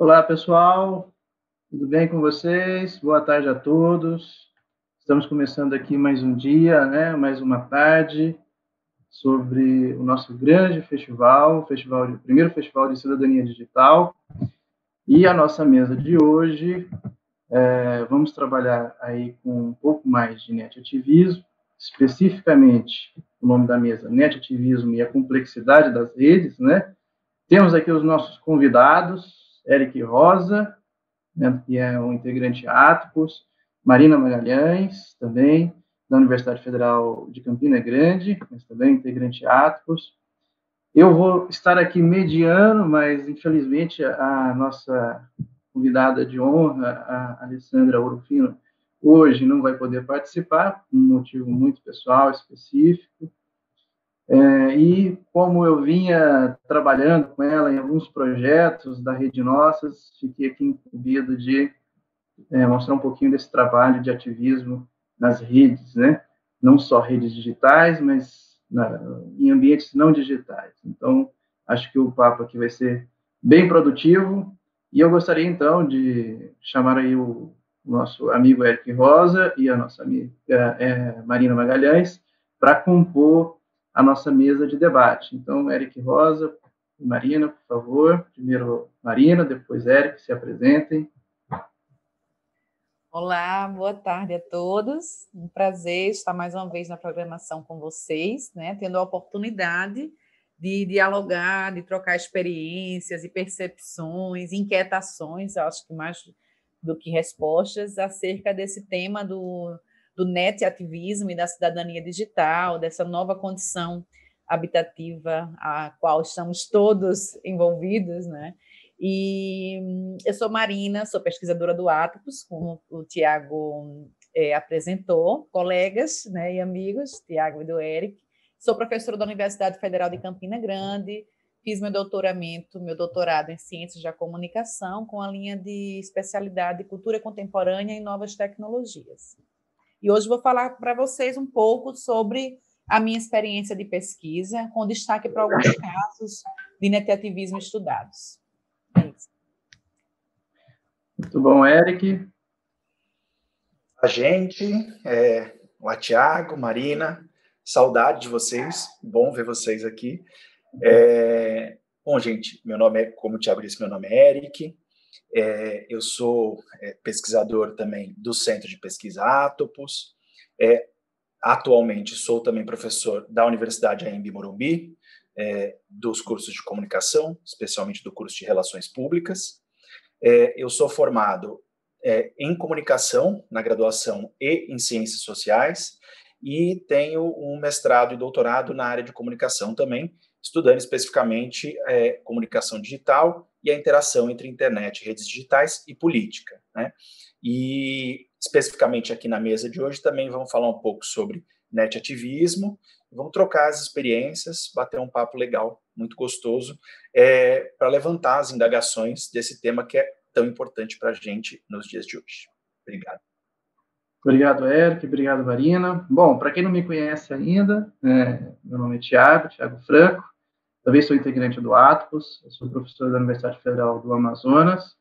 Olá, pessoal, tudo bem com vocês? Boa tarde a todos. Estamos começando aqui mais um dia, mais uma tarde, sobre o nosso grande festival, o primeiro Festival de Cidadania Digital. E a nossa mesa de hoje, vamos trabalhar aí com um pouco mais de netativismo, especificamente o nome da mesa, Netativismo e a Complexidade das Redes, né? Temos aqui os nossos convidados, Eric Rosa, que é um integrante Atpos, Marina Magalhães, também, da Universidade Federal de Campina Grande, mas também integrante Atpos. Eu vou estar aqui mediando, mas, infelizmente, a nossa convidada de honra, a Alessandra Orofino, hoje não vai poder participar, por um motivo muito pessoal, específico. E como eu vinha trabalhando com ela em alguns projetos da Rede Nossas, fiquei aqui incumbido de mostrar um pouquinho desse trabalho de ativismo nas redes, né? Não só redes digitais, mas em ambientes não digitais. Então, acho que o papo aqui vai ser bem produtivo, e eu gostaria, então, de chamar aí o nosso amigo Eric Rosa e a nossa amiga Marina Magalhães para compor a nossa mesa de debate. Então, Eric Rosa e Marina, por favor. Primeiro Marina, depois Eric, se apresentem. Olá, boa tarde a todos. Um prazer estar mais uma vez na programação com vocês, tendo a oportunidade de dialogar, de trocar experiências e percepções, inquietações, acho que mais do que respostas, acerca desse tema do net-ativismo e da cidadania digital, dessa nova condição habitativa a qual estamos todos envolvidos, E eu sou Marina, sou pesquisadora do Atpos, como o Tiago apresentou, colegas e amigos, Tiago e do Eric. Sou professora da Universidade Federal de Campina Grande, fiz meu doutorado em Ciências da Comunicação, com a linha de especialidade de Cultura Contemporânea e Novas Tecnologias. E hoje vou falar para vocês um pouco sobre a minha experiência de pesquisa, com destaque para alguns casos de netativismo estudados. É isso. Muito bom, Eric. A gente, o Thiago, Marina, saudade de vocês, bom ver vocês aqui. Bom, gente, meu nome é, como o Thiago disse, meu nome é Eric, eu sou pesquisador também do Centro de Pesquisa Atopos, atualmente sou também professor da Universidade AMB Morumbi, dos cursos de comunicação, especialmente do curso de Relações Públicas. Eu sou formado em comunicação, na graduação e em ciências sociais, e tenho um mestrado e doutorado na área de comunicação também, estudando especificamente comunicação digital e a interação entre internet, redes digitais e política, né? E especificamente aqui na mesa de hoje também vamos falar um pouco sobre netativismo, vamos trocar as experiências, bater um papo legal, muito gostoso, para levantar as indagações desse tema que é tão importante para a gente nos dias de hoje. Obrigado. Obrigado, Eric. Obrigado, Marina. Bom, para quem não me conhece ainda, meu nome é Thiago Franco. Também sou integrante do Atopos, eu sou professor da Universidade Federal do Amazonas.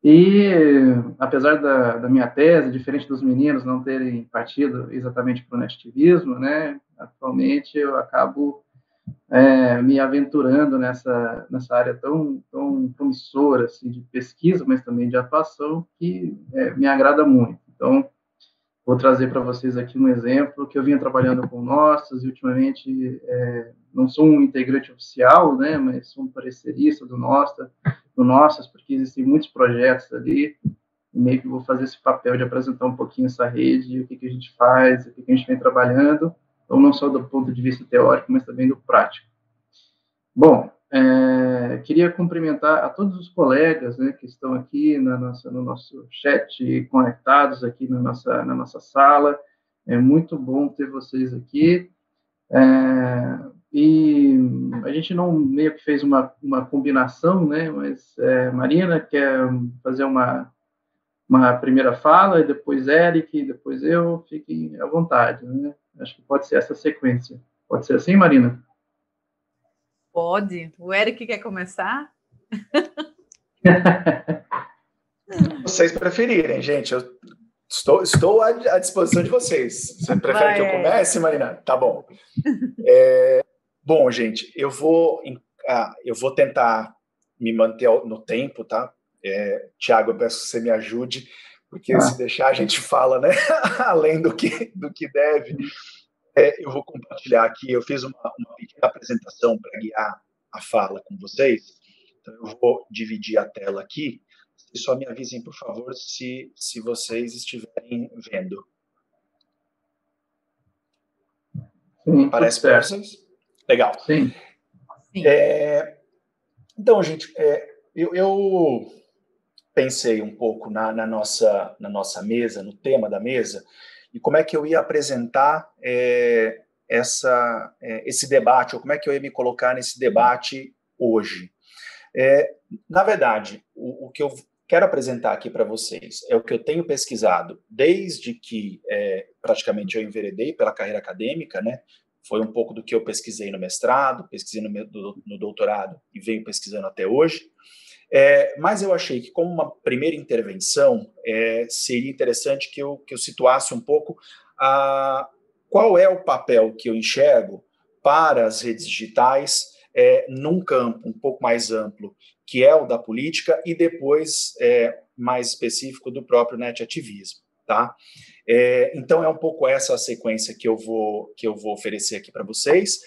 E, apesar da minha tese, diferente dos meninos não terem partido exatamente para o netativismo, né, atualmente eu acabo me aventurando nessa área tão promissora assim, de pesquisa, mas também de atuação, que me agrada muito. Então, vou trazer para vocês aqui um exemplo que eu vinha trabalhando com nossas e ultimamente não sou um integrante oficial, né, mas sou um parecerista do Nossas, porque existem muitos projetos ali, e meio que vou fazer esse papel de apresentar um pouquinho essa rede, o que a gente faz, o que a gente vem trabalhando, então não só do ponto de vista teórico, mas também do prático. Bom, queria cumprimentar a todos os colegas, né, que estão aqui no nosso chat, conectados aqui na nossa sala. É muito bom ter vocês aqui. E a gente não meio que fez uma combinação, né, mas Marina quer fazer uma primeira fala, e depois Eric, e depois eu, fiquem à vontade, né? Acho que pode ser essa sequência. Pode ser assim, Marina? Pode. O Eric quer começar? Vocês preferirem, gente. Eu estou à disposição de vocês. Você prefere que eu comece, Marina? Tá bom. Bom, gente, eu vou tentar me manter no tempo, tá? Thiago, eu peço que você me ajude, porque se deixar a gente fala, né? Além do que deve. Eu vou compartilhar aqui, eu fiz uma pequena apresentação para guiar a fala com vocês, então eu vou dividir a tela aqui, e só me avisem, por favor, se vocês estiverem vendo. Sim, parece para vocês? Legal. Sim. Então, gente, eu pensei um pouco na nossa mesa, no tema da mesa, e como é que eu ia apresentar esse debate, ou como é que eu ia me colocar nesse debate hoje. Na verdade, o que eu quero apresentar aqui para vocês é o que eu tenho pesquisado desde que praticamente eu enveredei pela carreira acadêmica, né? Foi um pouco do que eu pesquisei no mestrado, pesquisei no doutorado e venho pesquisando até hoje. Mas eu achei que, como uma primeira intervenção, seria interessante que eu situasse um pouco qual é o papel que eu enxergo para as redes digitais num campo um pouco mais amplo, que é o da política, e depois, mais específico, do próprio netativismo. Tá? Então, é um pouco essa a sequência que eu vou oferecer aqui para vocês.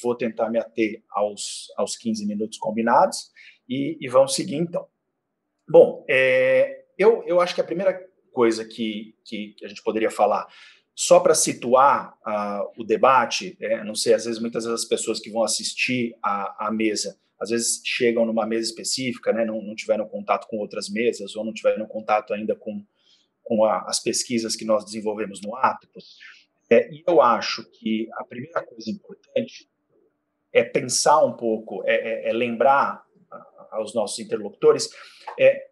Vou tentar me ater aos 15 minutos combinados, e vamos seguir, então. Bom, eu acho que a primeira coisa que a gente poderia falar, só para situar o debate, não sei, às vezes, muitas vezes as pessoas que vão assistir à mesa, às vezes chegam numa mesa específica, né, não tiveram contato com outras mesas, ou não tiveram contato ainda com as pesquisas que nós desenvolvemos no Atopos. E eu acho que a primeira coisa importante pensar um pouco, lembrar aos nossos interlocutores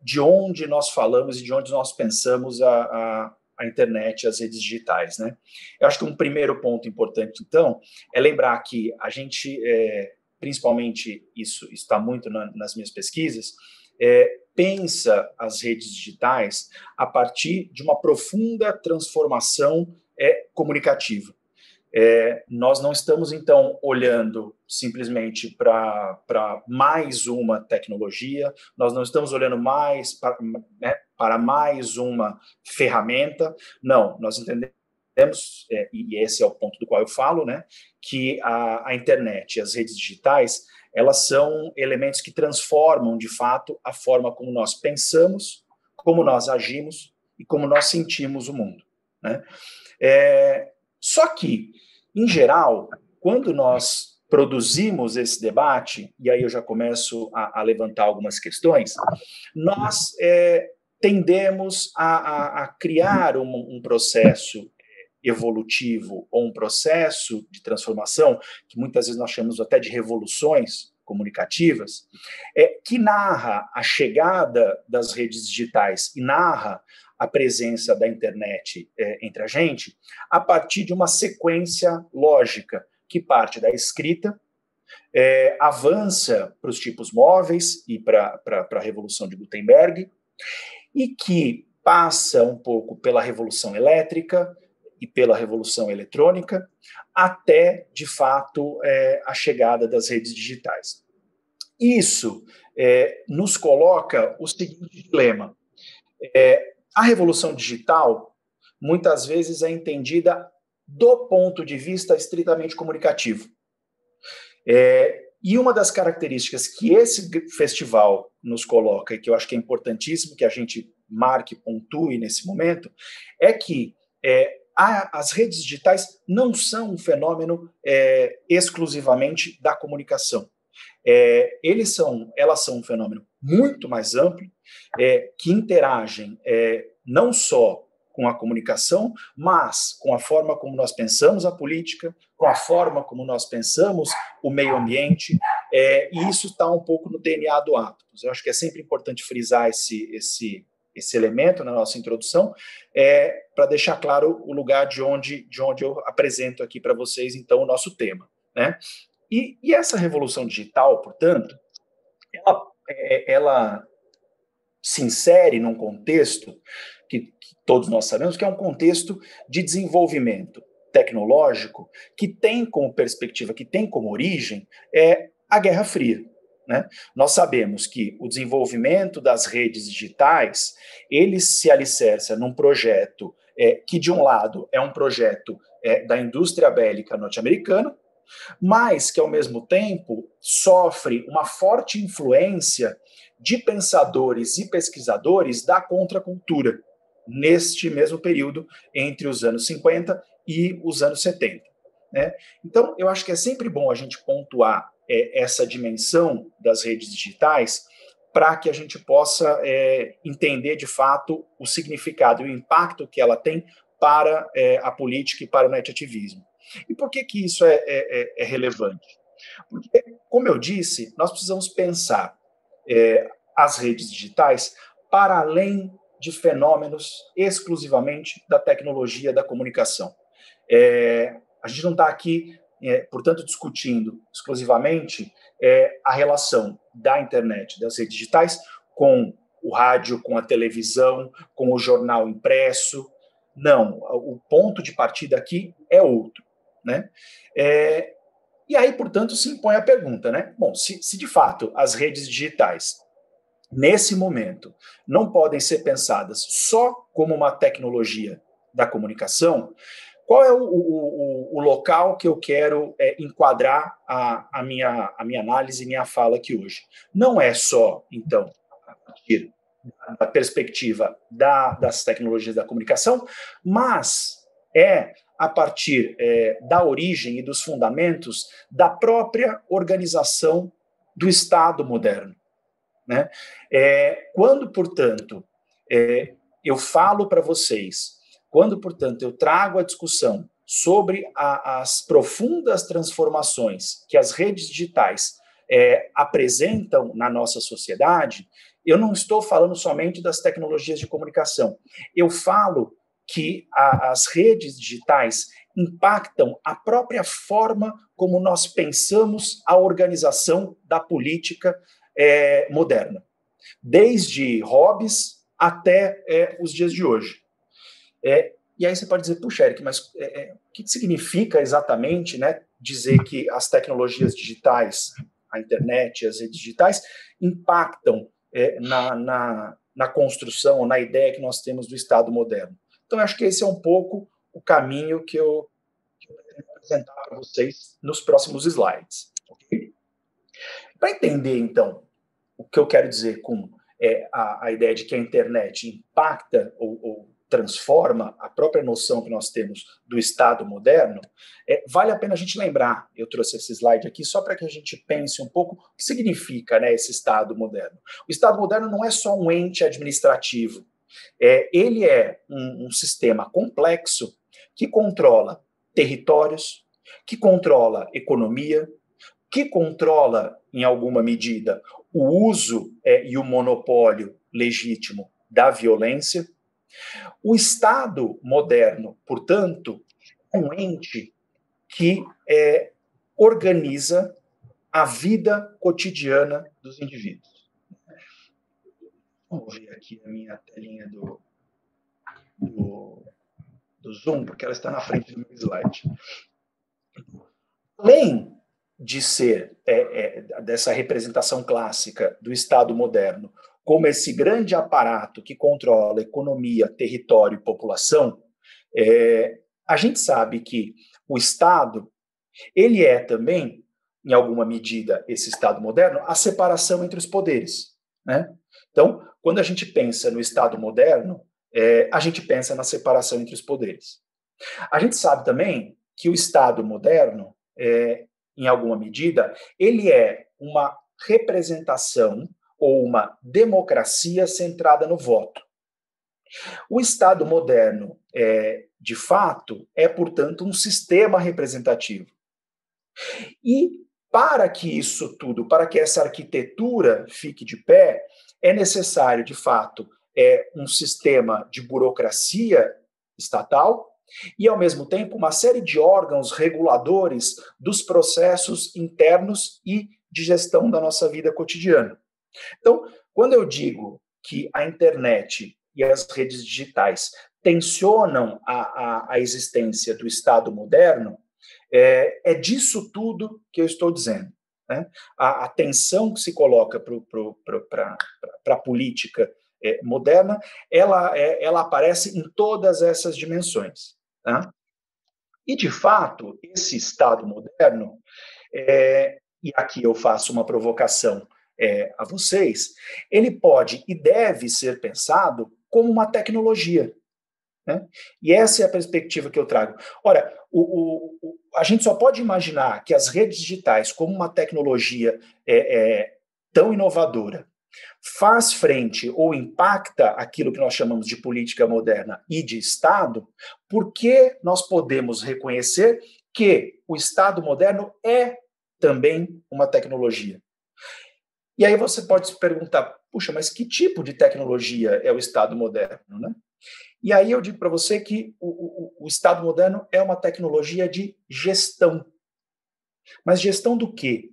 de onde nós falamos e de onde nós pensamos a internet, as redes digitais, né? Eu acho que um primeiro ponto importante, então, é lembrar que a gente, principalmente isso está muito nas minhas pesquisas, pensa as redes digitais a partir de uma profunda transformação comunicativa. Nós não estamos, então, olhando simplesmente para mais uma tecnologia, nós não estamos olhando mais para mais uma ferramenta, não, nós entendemos, e esse é o ponto do qual eu falo, né, que a internet e as redes digitais, elas são elementos que transformam, de fato, a forma como nós pensamos, como nós agimos e como nós sentimos o mundo, né? Só que, em geral, quando nós produzimos esse debate, e aí eu já começo a levantar algumas questões, nós tendemos a criar um processo evolutivo ou um processo de transformação, que muitas vezes nós chamamos até de revoluções comunicativas, que narra a chegada das redes digitais e narra a presença da internet entre a gente, a partir de uma sequência lógica que parte da escrita, avança para os tipos móveis e para a Revolução de Gutenberg, e que passa um pouco pela Revolução Elétrica e pela Revolução Eletrônica, até, de fato, a chegada das redes digitais. Isso nos coloca o seguinte dilema. A revolução digital, muitas vezes, é entendida do ponto de vista estritamente comunicativo. E uma das características que esse festival nos coloca, e que eu acho que é importantíssimo que a gente marque, pontue nesse momento, é que as redes digitais não são um fenômeno exclusivamente da comunicação. Elas são um fenômeno muito mais amplo, que interagem não só com a comunicação, mas com a forma como nós pensamos a política, com a forma como nós pensamos o meio ambiente, e isso está um pouco no DNA do Atomos. Eu acho que é sempre importante frisar esse elemento na nossa introdução, para deixar claro o lugar de onde eu apresento aqui para vocês, então, o nosso tema, né? E essa revolução digital, portanto, ela se insere num contexto que todos nós sabemos que é um contexto de desenvolvimento tecnológico que tem como perspectiva, que tem como origem a Guerra Fria, né? Nós sabemos que o desenvolvimento das redes digitais, ele se alicerça num projeto que, de um lado, é um projeto da indústria bélica norte-americana, mas que, ao mesmo tempo, sofre uma forte influência de pensadores e pesquisadores da contracultura, neste mesmo período, entre os anos 50 e os anos 70. Né? Então, eu acho que é sempre bom a gente pontuar essa dimensão das redes digitais para que a gente possa entender, de fato, o significado e o impacto que ela tem para a política e para o netativismo. E por que isso é relevante? Porque, como eu disse, nós precisamos pensar as redes digitais para além de fenômenos exclusivamente da tecnologia da comunicação. A gente não está aqui, portanto, discutindo exclusivamente a relação da internet, das redes digitais, com o rádio, com a televisão, com o jornal impresso. Não, o ponto de partida aqui é outro, né? E aí, portanto, se impõe a pergunta, né? Bom, se de fato as redes digitais, nesse momento, não podem ser pensadas só como uma tecnologia da comunicação, qual é o local que eu quero enquadrar a minha análise e minha fala aqui hoje? Não é só, então, a partir da perspectiva das tecnologias da comunicação, mas a partir da origem e dos fundamentos da própria organização do Estado moderno. Né? Quando, portanto, eu falo para vocês, quando, portanto, eu trago a discussão sobre as profundas transformações que as redes digitais apresentam na nossa sociedade, eu não estou falando somente das tecnologias de comunicação. Eu falo que as redes digitais impactam a própria forma como nós pensamos a organização da política moderna, desde hobbies até os dias de hoje. E aí você pode dizer, puxa, Eric, mas o que significa exatamente, né, dizer que as tecnologias digitais, a internet, as redes digitais, impactam na construção, na ideia que nós temos do Estado moderno? Então, eu acho que esse é um pouco o caminho que eu vou apresentar para vocês nos próximos slides. Okay? Para entender, então, o que eu quero dizer com a ideia de que a internet impacta ou transforma a própria noção que nós temos do Estado moderno, vale a pena a gente lembrar, eu trouxe esse slide aqui só para que a gente pense um pouco o que significa, né, esse Estado moderno. O Estado moderno não é só um ente administrativo, ele é um sistema complexo que controla territórios, que controla economia, que controla, em alguma medida, o uso e o monopólio legítimo da violência. O Estado moderno, portanto, é um ente que organiza a vida cotidiana dos indivíduos. Vamos ver aqui a minha telinha do Zoom, porque ela está na frente do meu slide. Além de ser dessa representação clássica do Estado moderno como esse grande aparato que controla economia, território e população, a gente sabe que o Estado, ele é também, em alguma medida, esse Estado moderno, a separação entre os poderes, né? Então, quando a gente pensa no Estado moderno, a gente pensa na separação entre os poderes. A gente sabe também que o Estado moderno, em alguma medida, ele é uma representação ou uma democracia centrada no voto. O Estado moderno, de fato, portanto, um sistema representativo. E para que isso tudo, para que essa arquitetura fique de pé, é necessário, de fato, um sistema de burocracia estatal e, ao mesmo tempo, uma série de órgãos reguladores dos processos internos e de gestão da nossa vida cotidiana. Então, quando eu digo que a internet e as redes digitais tensionam a existência do Estado moderno, é disso tudo que eu estou dizendo, né? A tensão que se coloca para a política moderna, ela aparece em todas essas dimensões. Tá? E, de fato, esse Estado moderno, e aqui eu faço uma provocação a vocês, ele pode e deve ser pensado como uma tecnologia. Né? E essa é a perspectiva que eu trago. Ora, a gente só pode imaginar que as redes digitais, como uma tecnologia tão inovadora, faz frente ou impacta aquilo que nós chamamos de política moderna e de Estado, porque nós podemos reconhecer que o Estado moderno é também uma tecnologia. E aí você pode se perguntar, puxa, mas que tipo de tecnologia é o Estado moderno, né? E aí eu digo para você que o Estado moderno é uma tecnologia de gestão. Mas gestão do quê?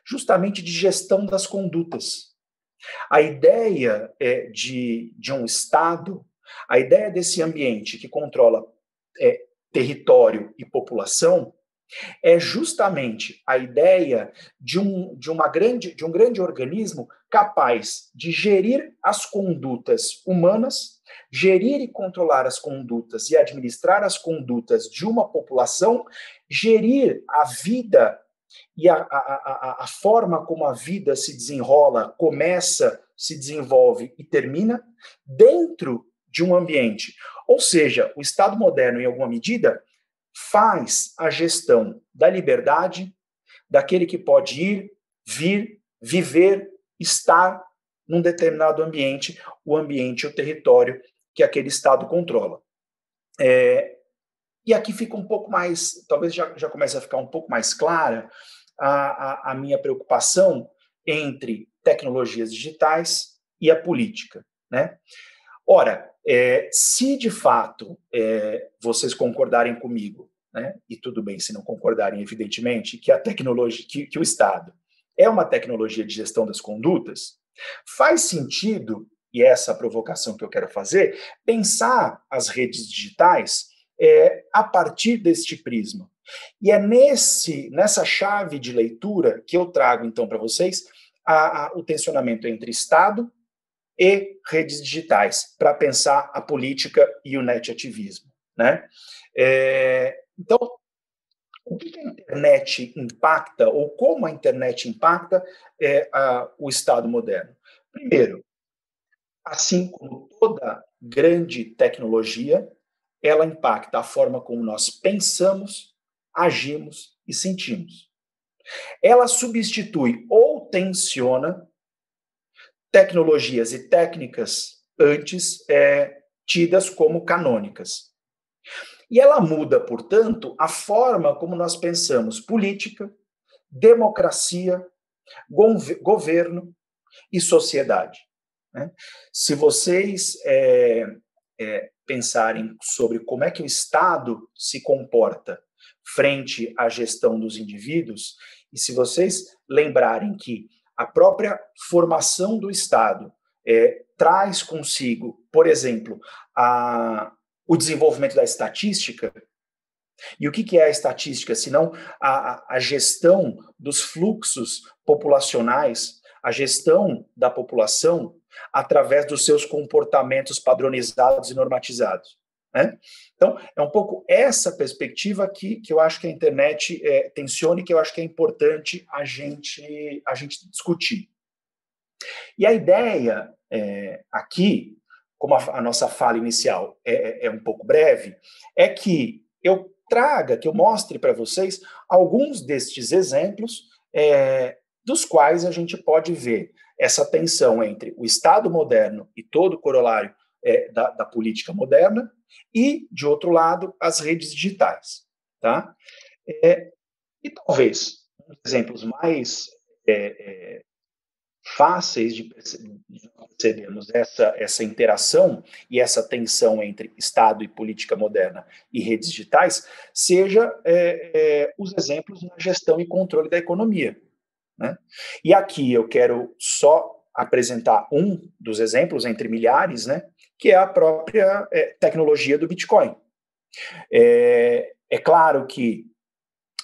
Justamente de gestão das condutas. A ideia de um Estado, a ideia desse ambiente que controla território e população, é justamente a ideia de um grande organismo capaz de gerir as condutas humanas, gerir e controlar as condutas e administrar as condutas de uma população, gerir a vida e a forma como a vida se desenrola, começa, se desenvolve e termina dentro de um ambiente. Ou seja, o Estado moderno, em alguma medida, faz a gestão da liberdade, daquele que pode ir, vir, viver, estar num determinado ambiente, o ambiente, o território que aquele Estado controla. E E aqui fica um pouco mais, talvez já comece a ficar um pouco mais clara a minha preocupação entre tecnologias digitais e a política, né? Ora, se de fato vocês concordarem comigo, né, e tudo bem se não concordarem, evidentemente, que a tecnologia, que o Estado é uma tecnologia de gestão das condutas, faz sentido, e essa é a provocação que eu quero fazer, pensar as redes digitais a partir deste prisma. E é nessa chave de leitura que eu trago, então, para vocês o tensionamento entre Estado e redes digitais, para pensar a política e o net-ativismo, né? Então, o que a internet impacta, ou como a internet impacta o Estado moderno? Primeiro, assim como toda grande tecnologia, ela impacta a forma como nós pensamos, agimos e sentimos. Ela substitui ou tensiona tecnologias e técnicas antes tidas como canônicas. E ela muda, portanto, a forma como nós pensamos política, democracia, governo e sociedade, né? Se vocês pensarem sobre como é que o Estado se comporta frente à gestão dos indivíduos, e se vocês lembrarem que a própria formação do Estado traz consigo, por exemplo, o desenvolvimento da estatística. E o que é a estatística, senão a gestão dos fluxos populacionais, a gestão da população através dos seus comportamentos padronizados e normatizados, né? Então, é um pouco essa perspectiva que eu acho que a internet tensiona e que eu acho que é importante a gente discutir. E a ideia aqui, como a nossa fala inicial é um pouco breve, é que eu mostre para vocês alguns destes exemplos dos quais a gente pode ver essa tensão entre o Estado moderno e todo o corolário da política moderna e, de outro lado, as redes digitais. Tá? E talvez um dos exemplos mais fáceis de percebermos essa interação e essa tensão entre Estado e política moderna e redes digitais seja os exemplos na gestão e controle da economia, né? E aqui eu quero só apresentar um dos exemplos entre milhares, né, que é a própria tecnologia do Bitcoin. É claro que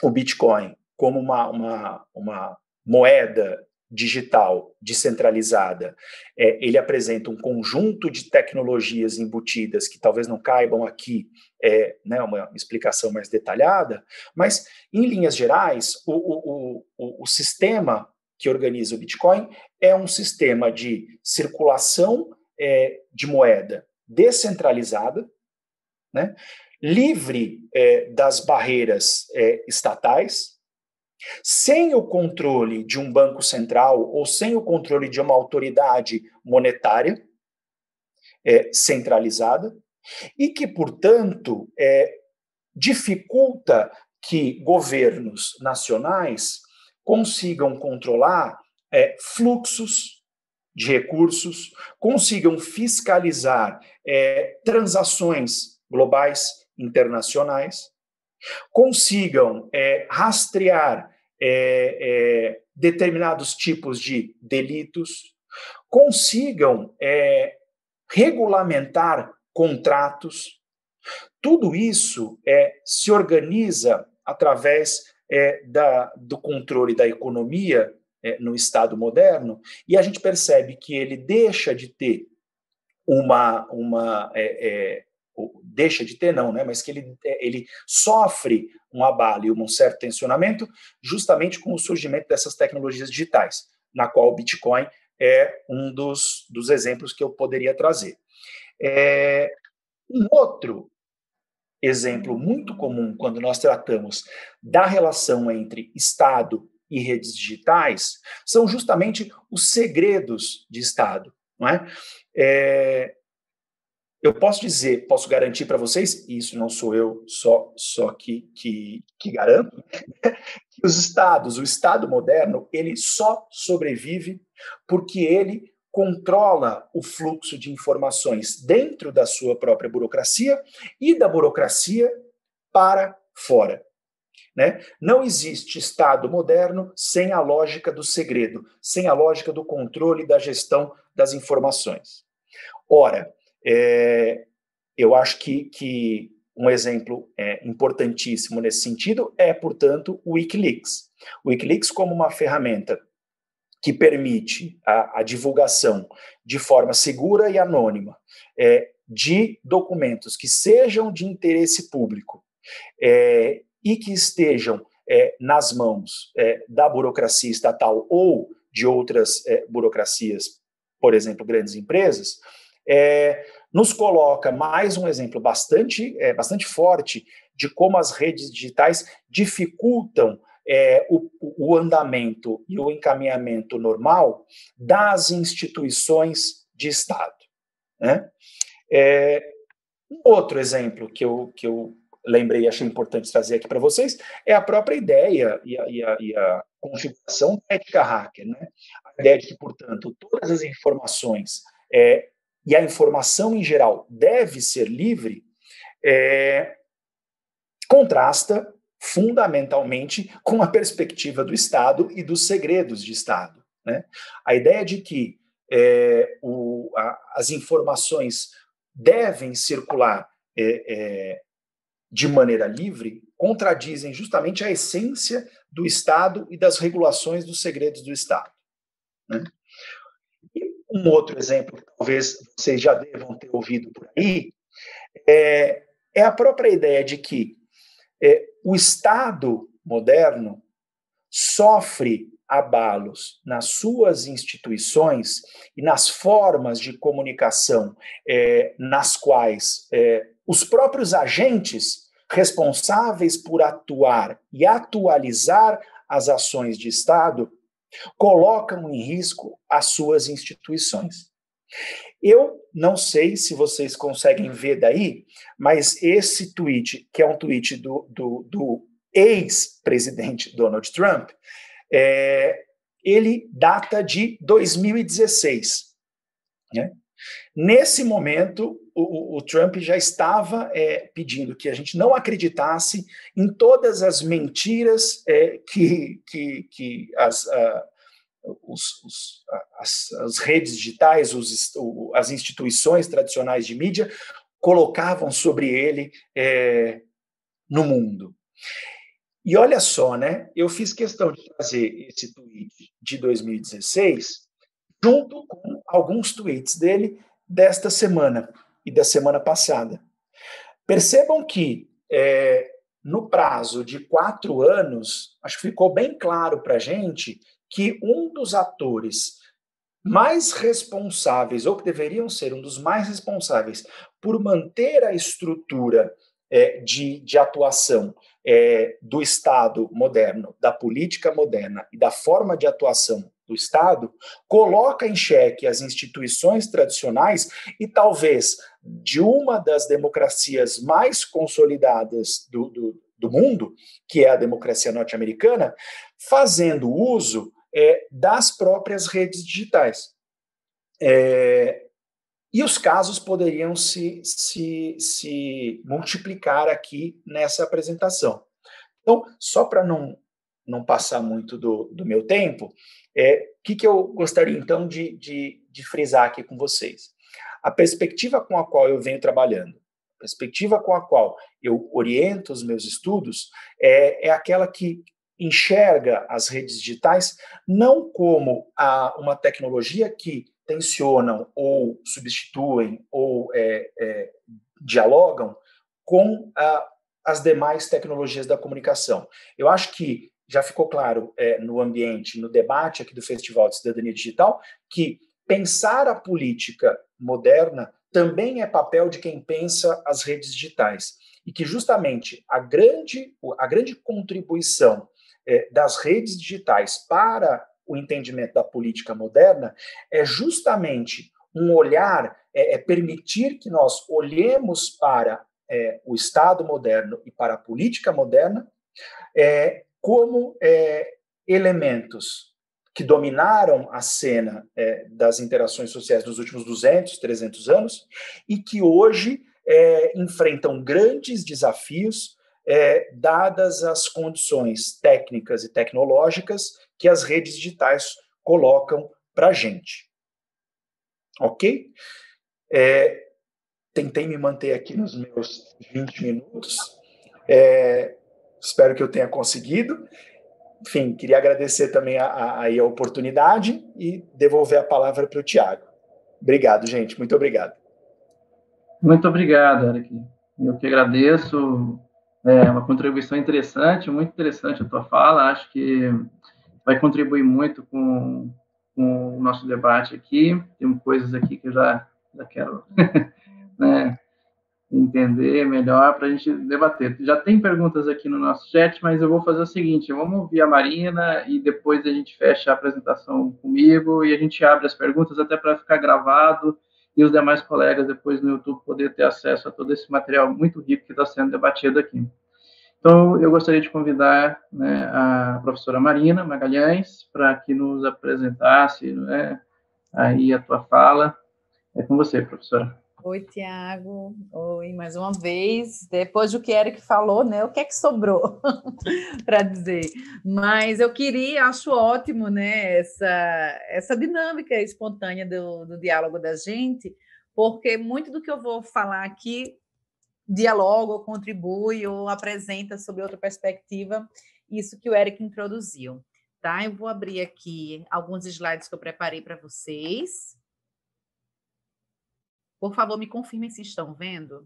o Bitcoin, como uma moeda digital descentralizada, ele apresenta um conjunto de tecnologias embutidas que talvez não caibam aqui, né, uma explicação mais detalhada, mas, em linhas gerais, o sistema que organiza o Bitcoin é um sistema de circulação de moeda descentralizada, né, livre das barreiras estatais, sem o controle de um banco central ou sem o controle de uma autoridade monetária centralizada, e que, portanto, dificulta que governos nacionais consigam controlar fluxos de recursos, consigam fiscalizar transações globais, internacionais, consigam rastrear determinados tipos de delitos, consigam regulamentar contratos. Tudo isso se organiza através do controle da economia no Estado moderno, e a gente percebe que ele deixa de ter deixa de ter não, né? Mas que ele sofre um abalo e um certo tensionamento justamente com o surgimento dessas tecnologias digitais, na qual o Bitcoin é um dos exemplos que eu poderia trazer. Um outro exemplo muito comum quando nós tratamos da relação entre Estado e redes digitais são justamente os segredos de Estado, não é? eu posso dizer, posso garantir para vocês, e isso não sou eu só que garanto, que o Estado moderno, ele só sobrevive porque ele controla o fluxo de informações dentro da sua própria burocracia e da burocracia para fora. Né? Não existe Estado moderno sem a lógica do segredo, sem a lógica do controle e da gestão das informações. Ora, eu acho que um exemplo importantíssimo nesse sentido é, portanto, o Wikileaks. O Wikileaks como uma ferramenta que permite a divulgação de forma segura e anônima de documentos que sejam de interesse público e que estejam nas mãos da burocracia estatal ou de outras burocracias, por exemplo, grandes empresas, nos coloca mais um exemplo bastante forte de como as redes digitais dificultam o andamento e o encaminhamento normal das instituições de Estado. Né? Um outro exemplo que eu lembrei e achei importante trazer aqui para vocês é a própria ideia e a configuração da ética hacker. Né? A ideia de que, portanto, todas as informações e a informação em geral deve ser livre, contrasta fundamentalmente com a perspectiva do Estado e dos segredos de Estado. Né? A ideia de que as informações devem circular de maneira livre contradizem justamente a essência do Estado e das regulações dos segredos do Estado. Né? E um outro exemplo que talvez vocês já devam ter ouvido por aí é a própria ideia de que o Estado moderno sofre abalos nas suas instituições e nas formas de comunicação nas quais os próprios agentes responsáveis por atuar e atualizar as ações de Estado colocam em risco as suas instituições. Eu não sei se vocês conseguem ver daí, mas esse tweet, que é um tweet do ex-presidente Donald Trump, ele data de 2016. Né? Nesse momento, o Trump já estava pedindo que a gente não acreditasse em todas as mentiras que as redes digitais, as instituições tradicionais de mídia colocavam sobre ele no mundo. E olha só, né? Eu fiz questão de trazer esse tweet de 2016 junto com alguns tweets dele desta semana e da semana passada. Percebam que no prazo de 4 anos, acho que ficou bem claro para a gente que um dos atores mais responsáveis, ou que deveriam ser um dos mais responsáveis por manter a estrutura de atuação do Estado moderno, da política moderna e da forma de atuação do Estado, coloca em xeque as instituições tradicionais e talvez de uma das democracias mais consolidadas do mundo, que é a democracia norte-americana, fazendo uso das próprias redes digitais. E os casos poderiam se multiplicar aqui nessa apresentação. Então, só para não passar muito do meu tempo, que eu gostaria, então, de frisar aqui com vocês? A perspectiva com a qual eu venho trabalhando, a perspectiva com a qual eu oriento os meus estudos, é aquela que enxerga as redes digitais não como uma tecnologia que tensionam ou substituem ou dialogam com as demais tecnologias da comunicação. Eu acho que já ficou claro no ambiente, no debate aqui do Festival de Cidadania Digital, que pensar a política moderna também é papel de quem pensa as redes digitais. E que justamente a grande contribuição das redes digitais para o entendimento da política moderna é justamente um olhar, permitir que nós olhemos para o Estado moderno e para a política moderna como elementos que dominaram a cena das interações sociais nos últimos 200, 300 anos e que hoje enfrentam grandes desafios dadas as condições técnicas e tecnológicas que as redes digitais colocam para a gente. Ok? Tentei me manter aqui nos meus 20 minutos. Espero que eu tenha conseguido. Enfim, queria agradecer também a oportunidade e devolver a palavra para o Tiago. Obrigado, gente. Muito obrigado. Muito obrigado, Eric. Eu que agradeço. Uma contribuição interessante, muito interessante a tua fala. Acho que vai contribuir muito com o nosso debate aqui. Tem coisas aqui que eu já quero né, entender melhor para a gente debater. Já tem perguntas aqui no nosso chat, mas eu vou fazer o seguinte, vamos ouvir a Marina e depois a gente fecha a apresentação comigo e a gente abre as perguntas até para ficar gravado e os demais colegas depois no YouTube poder ter acesso a todo esse material muito rico que está sendo debatido aqui. Então, eu gostaria de convidar a professora Marina Magalhães para que nos apresentasse aí a tua fala. É com você, professora. Oi, Tiago. Oi, mais uma vez. Depois do que Eric falou, né? O que é que sobrou para dizer? Mas eu acho ótimo, né? Essa dinâmica espontânea do diálogo da gente, porque muito do que eu vou falar aqui dialoga, ou contribui, ou apresenta sobre outra perspectiva, isso que o Eric introduziu. Tá? Eu vou abrir aqui alguns slides que eu preparei para vocês. Por favor, me confirmem se estão vendo.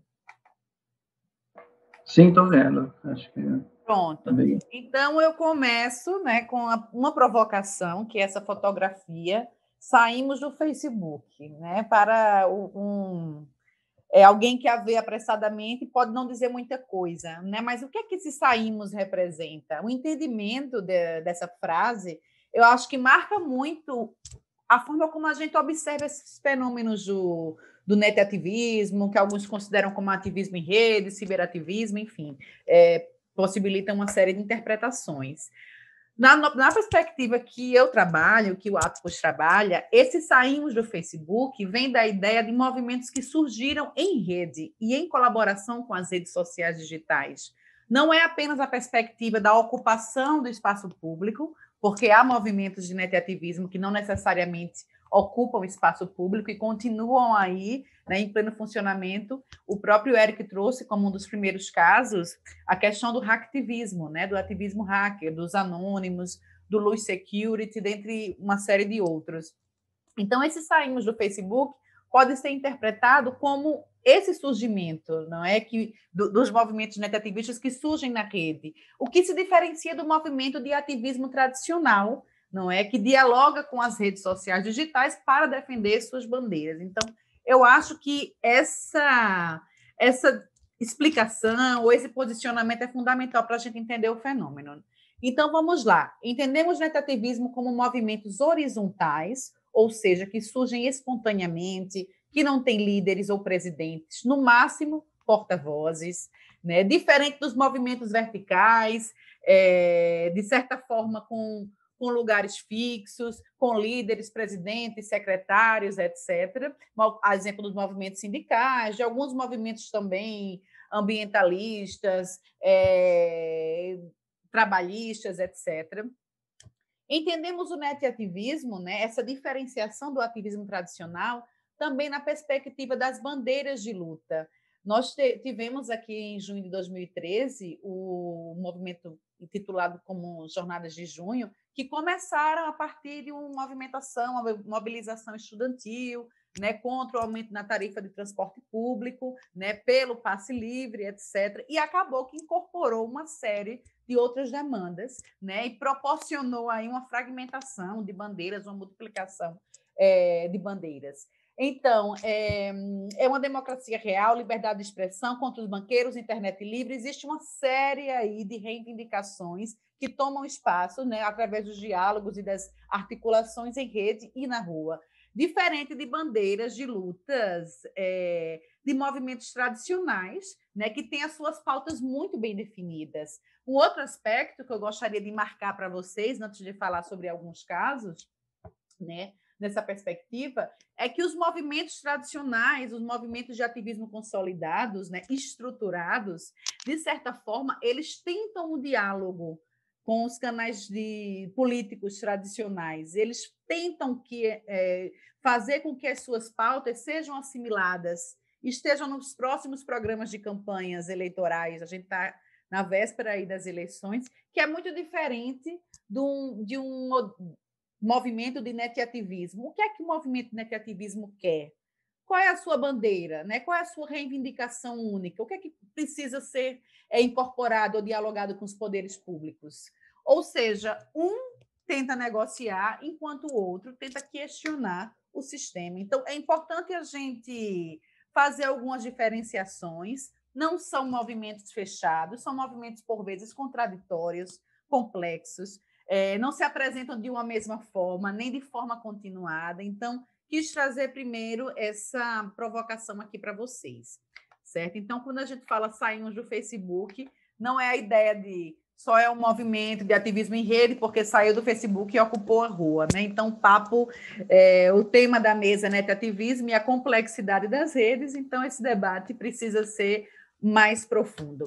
Sim, estou vendo. Acho que pronto. Então, eu começo com uma provocação, que é essa fotografia. Saímos do Facebook, para alguém que a vê apressadamente pode não dizer muita coisa, mas o que é que esse saímos representa? O entendimento dessa frase, eu acho que marca muito a forma como a gente observa esses fenômenos do netativismo, que alguns consideram como ativismo em rede, ciberativismo, enfim, possibilitam uma série de interpretações. Na perspectiva que eu trabalho, que o Atlas trabalha, esse saímos do Facebook vem da ideia de movimentos que surgiram em rede e em colaboração com as redes sociais digitais. Não é apenas a perspectiva da ocupação do espaço público, porque há movimentos de netativismo que não necessariamente ocupam o espaço público e continuam aí em pleno funcionamento. O próprio Eric trouxe como um dos primeiros casos a questão do hacktivismo, do ativismo hacker, dos anônimos, do Luz Security, dentre uma série de outros. Então, esse saímos do Facebook pode ser interpretado como esse surgimento, não é, dos movimentos netativistas que surgem na rede, o que se diferencia do movimento de ativismo tradicional, não é, que dialoga com as redes sociais digitais para defender suas bandeiras. Então, eu acho que essa explicação ou esse posicionamento é fundamental para a gente entender o fenômeno. Então, vamos lá. Entendemos o netativismo como movimentos horizontais, ou seja, que surgem espontaneamente, que não têm líderes ou presidentes, no máximo porta-vozes, diferente dos movimentos verticais, de certa forma com lugares fixos, com líderes, presidentes, secretários, etc. A exemplo dos movimentos sindicais, de alguns movimentos também ambientalistas, trabalhistas, etc. Entendemos o netativismo, essa diferenciação do ativismo tradicional, também na perspectiva das bandeiras de luta. Nós tivemos aqui em junho de 2013 o movimento intitulado como Jornadas de Junho, que começaram a partir de uma movimentação, uma mobilização estudantil, contra o aumento na tarifa de transporte público, pelo passe livre, etc. E acabou que incorporou uma série de outras demandas, e proporcionou aí uma fragmentação de bandeiras, uma multiplicação de bandeiras. Então, é uma democracia real, liberdade de expressão contra os banqueiros, internet livre. Existe uma série aí de reivindicações que tomam espaço através dos diálogos e das articulações em rede e na rua. diferente de bandeiras de lutas de movimentos tradicionais, né, que têm as suas pautas muito bem definidas. Um outro aspecto que eu gostaria de marcar para vocês, antes de falar sobre alguns casos, né, nessa perspectiva, é que os movimentos tradicionais, os movimentos de ativismo consolidados, né, estruturados, de certa forma, eles tentam o diálogo com os canais de políticos tradicionais. Eles tentam fazer com que as suas pautas sejam assimiladas, estejam nos próximos programas de campanhas eleitorais. A gente está na véspera aí das eleições, que é muito diferente de um movimento de netativismo. O que é que o movimento de netativismo quer? Qual é a sua bandeira? Né? Qual é a sua reivindicação única? O que é que precisa ser incorporado ou dialogado com os poderes públicos? Ou seja, um tenta negociar, enquanto o outro tenta questionar o sistema. Então, é importante a gente fazer algumas diferenciações. Não são movimentos fechados, são movimentos, por vezes, contraditórios, complexos, não se apresentam de uma mesma forma, nem de forma continuada. Então, quis trazer primeiro essa provocação aqui para vocês, certo? Então, quando a gente fala saímos do Facebook, não é a ideia de só é um movimento de ativismo em rede porque saiu do Facebook e ocupou a rua, né? Então, o tema da mesa é netativismo e a complexidade das redes, então esse debate precisa ser mais profundo.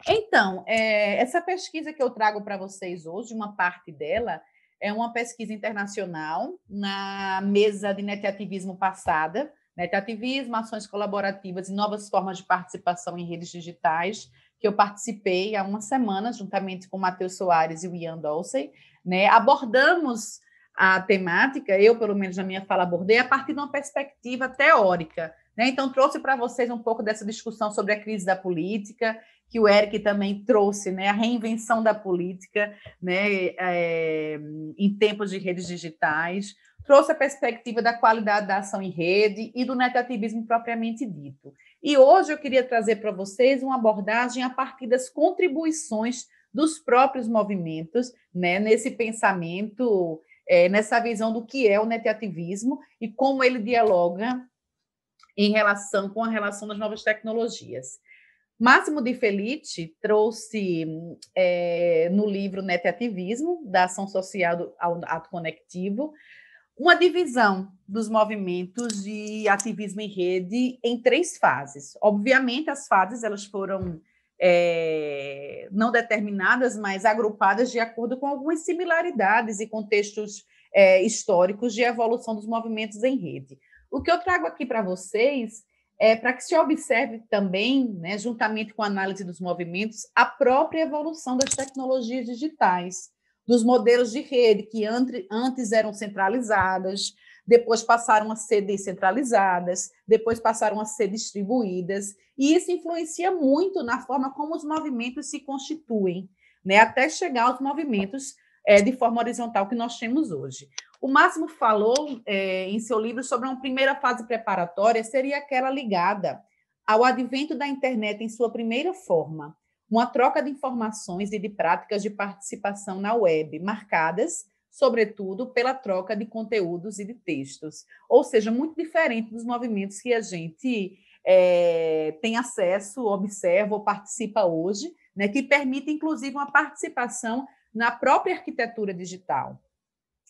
Então, essa pesquisa que eu trago para vocês hoje, uma parte dela é uma pesquisa internacional na mesa de netativismo passada, netativismo, ações colaborativas e novas formas de participação em redes digitais, que eu participei há uma semana, juntamente com o Matheus Soares e o Ian Dolcey, né? Abordamos a temática, eu, pelo menos na minha fala, abordei a partir de uma perspectiva teórica, né? Então, trouxe para vocês um pouco dessa discussão sobre a crise da política, que o Eric também trouxe, né? A reinvenção da política, né? Em tempos de redes digitais, trouxe a perspectiva da qualidade da ação em rede e do netativismo propriamente dito. E hoje eu queria trazer para vocês uma abordagem a partir das contribuições dos próprios movimentos, né, nesse pensamento, nessa visão do que é o netativismo e como ele dialoga em relação com a relação das novas tecnologias. Máximo de Felice trouxe no livro Netativismo, da ação social ao ato conectivo, uma divisão dos movimentos de ativismo em rede em 3 fases. Obviamente, as fases elas foram não determinadas, mas agrupadas de acordo com algumas similaridades e contextos históricos de evolução dos movimentos em rede. O que eu trago aqui para vocês é para que se observe também, né, juntamente com a análise dos movimentos, a própria evolução das tecnologias digitais, dos modelos de rede que antes eram centralizadas, depois passaram a ser descentralizadas, depois passaram a ser distribuídas, e isso influencia muito na forma como os movimentos se constituem, né, até chegar aos movimentos de forma horizontal que nós temos hoje. O Máximo falou em seu livro sobre uma primeira fase preparatória, seria aquela ligada ao advento da internet em sua primeira forma, uma troca de informações e de práticas de participação na web, marcadas, sobretudo, pela troca de conteúdos e de textos. Ou seja, muito diferente dos movimentos que a gente tem acesso, observa ou participa hoje, né, que permite, inclusive, uma participação na própria arquitetura digital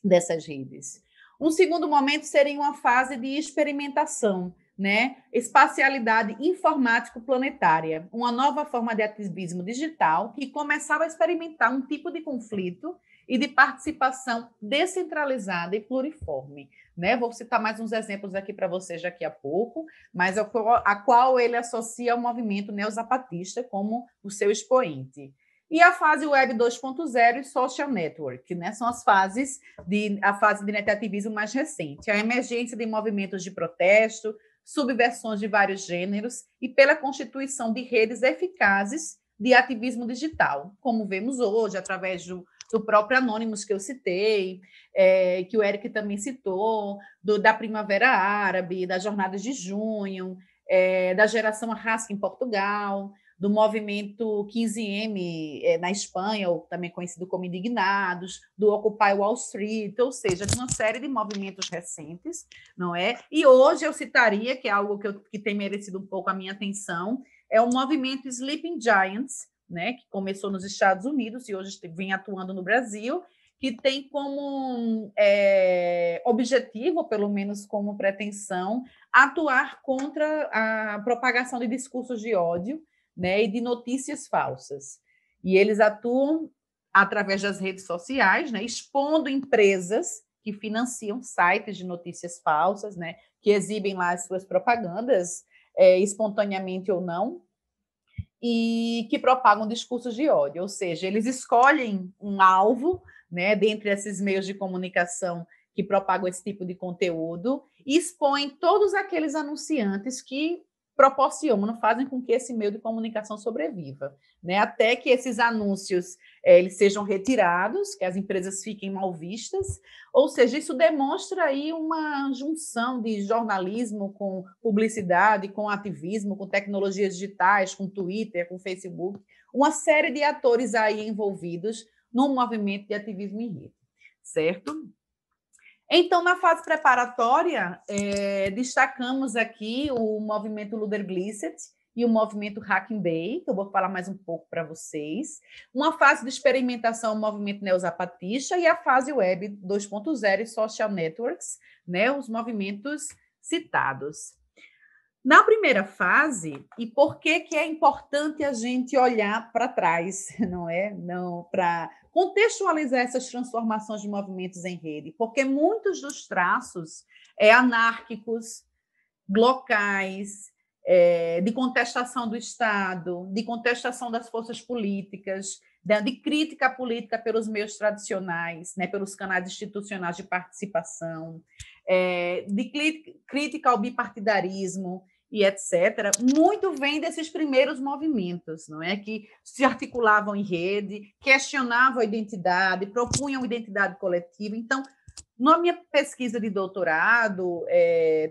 dessas redes. Um segundo momento seria uma fase de experimentação, né? Espacialidade informático-planetária, uma nova forma de ativismo digital que começava a experimentar um tipo de conflito e de participação descentralizada e pluriforme. Né? Vou citar mais uns exemplos aqui para vocês daqui a pouco, mas a qual ele associa ao movimento neozapatista como o seu expoente. E a fase Web 2.0 e Social Network, né? São a fase de netativismo mais recente, a emergência de movimentos de protesto, subversões de vários gêneros e pela constituição de redes eficazes de ativismo digital, como vemos hoje, através do próprio Anonymous que eu citei, que o Eric também citou, da Primavera Árabe, das Jornadas de Junho, da Geração Arrasca em Portugal, do movimento 15M na Espanha, ou também conhecido como Indignados, do Occupy Wall Street, ou seja, de uma série de movimentos recentes, não é? E hoje eu citaria, que é algo que tem merecido um pouco a minha atenção, é o movimento Sleeping Giants, né, que começou nos Estados Unidos e hoje vem atuando no Brasil, que tem como objetivo, ou pelo menos como pretensão, atuar contra a propagação de discursos de ódio, né, e de notícias falsas. E eles atuam através das redes sociais, né, expondo empresas que financiam sites de notícias falsas, né, que exibem lá as suas propagandas, espontaneamente ou não, e que propagam discursos de ódio, ou seja, eles escolhem um alvo, né, dentre esses meios de comunicação que propagam esse tipo de conteúdo e expõem todos aqueles anunciantes que proporcionam, fazem com que esse meio de comunicação sobreviva, né, até que esses anúncios eles sejam retirados, que as empresas fiquem mal vistas, ou seja, isso demonstra aí uma junção de jornalismo com publicidade, com ativismo, com tecnologias digitais, com Twitter, com Facebook, uma série de atores aí envolvidos num movimento de ativismo em rede, certo? Então, na fase preparatória, destacamos aqui o movimento Luder-Glisset e o movimento Hacking Day, que eu vou falar mais um pouco para vocês. Uma fase de experimentação, o movimento neozapatista, e a fase web 2.0 e social networks, né, os movimentos citados. Na primeira fase, e por que é importante a gente olhar para trás, não é? Não, para contextualizar essas transformações de movimentos em rede, porque muitos dos traços anárquicos, locais, de contestação do Estado, de contestação das forças políticas, de crítica política pelos meios tradicionais, né, pelos canais institucionais de participação, de crítica ao bipartidarismo e etc., muito vem desses primeiros movimentos, não é? Que se articulavam em rede, questionavam a identidade, propunham identidade coletiva. Então, na minha pesquisa de doutorado,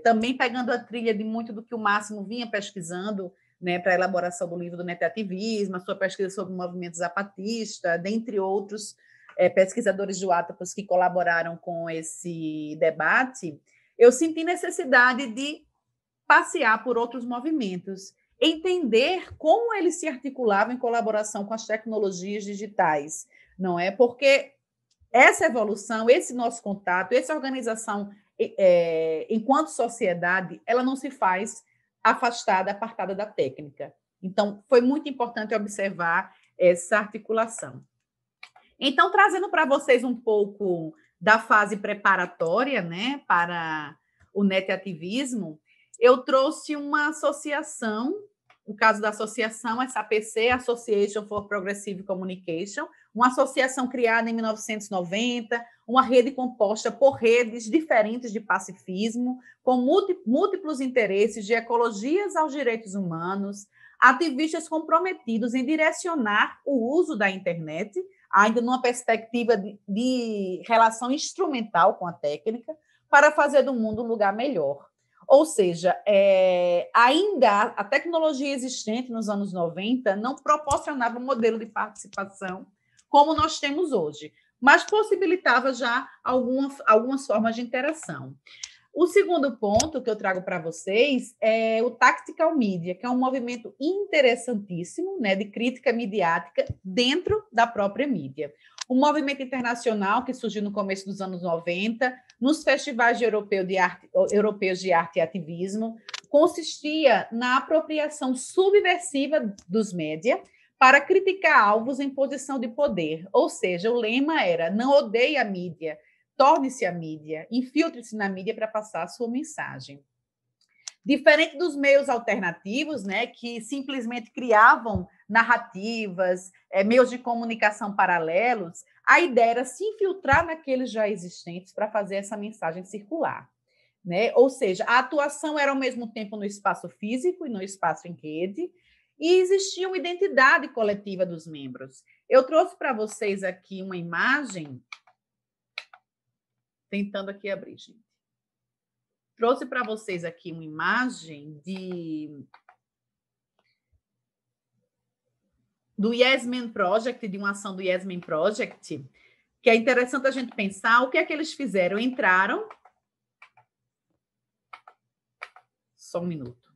também pegando a trilha de muito do que o Máximo vinha pesquisando, né, para a elaboração do livro do Netativismo, a sua pesquisa sobre o movimento zapatista, dentre outros pesquisadores do Atlas que colaboraram com esse debate, eu senti necessidade de passear por outros movimentos, entender como eles se articulavam em colaboração com as tecnologias digitais, não é? Porque essa evolução, esse nosso contato, essa organização enquanto sociedade, ela não se faz afastada, apartada da técnica. Então, foi muito importante observar essa articulação. Então, trazendo para vocês um pouco da fase preparatória, né, para o netativismo, eu trouxe uma associação, o caso da associação SAPC, Association for Progressive Communication, uma associação criada em 1990, uma rede composta por redes diferentes de pacifismo, com múltiplos interesses de ecologias aos direitos humanos, ativistas comprometidos em direcionar o uso da internet, ainda numa perspectiva de relação instrumental com a técnica, para fazer do mundo um lugar melhor. Ou seja, ainda a tecnologia existente nos anos 90 não proporcionava um modelo de participação como nós temos hoje, mas possibilitava já algumas formas de interação. O segundo ponto que eu trago para vocês é o Tactical Media, que é um movimento interessantíssimo, né, de crítica midiática dentro da própria mídia. Um movimento internacional que surgiu no começo dos anos 90, nos festivais europeus de arte e ativismo, consistia na apropriação subversiva dos média para criticar alvos em posição de poder. Ou seja, o lema era: não odeie a mídia, torne-se a mídia, infiltre-se na mídia para passar a sua mensagem. Diferente dos meios alternativos, né, que simplesmente criavam narrativas, meios de comunicação paralelos, a ideia era se infiltrar naqueles já existentes para fazer essa mensagem circular, né? Ou seja, a atuação era ao mesmo tempo no espaço físico e no espaço em rede, e existia uma identidade coletiva dos membros. Eu trouxe para vocês aqui uma imagem, tentando aqui abrir, gente. Trouxe para vocês aqui uma imagem do Yes Men Project, de uma ação do Yes Men Project, que é interessante a gente pensar o que é que eles fizeram. Entraram... Só um minuto.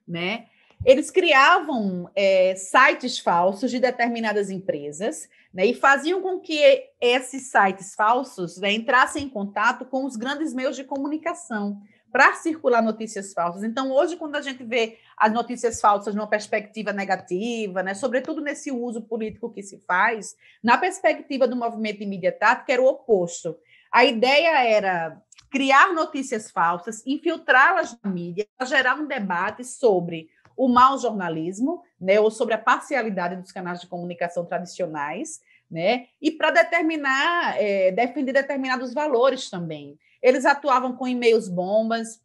Né? Eles criavam sites falsos de determinadas empresas, né, e faziam com que esses sites falsos, né, entrassem em contato com os grandes meios de comunicação para circular notícias falsas. Então, hoje, quando a gente vê as notícias falsas numa perspectiva negativa, né, sobretudo nesse uso político que se faz, na perspectiva do movimento de mídia tática, era o oposto. A ideia era criar notícias falsas, infiltrá-las na mídia, gerar um debate sobre o mau jornalismo, né, ou sobre a parcialidade dos canais de comunicação tradicionais, né, e para defender determinados valores também. Eles atuavam com e-mails bombas,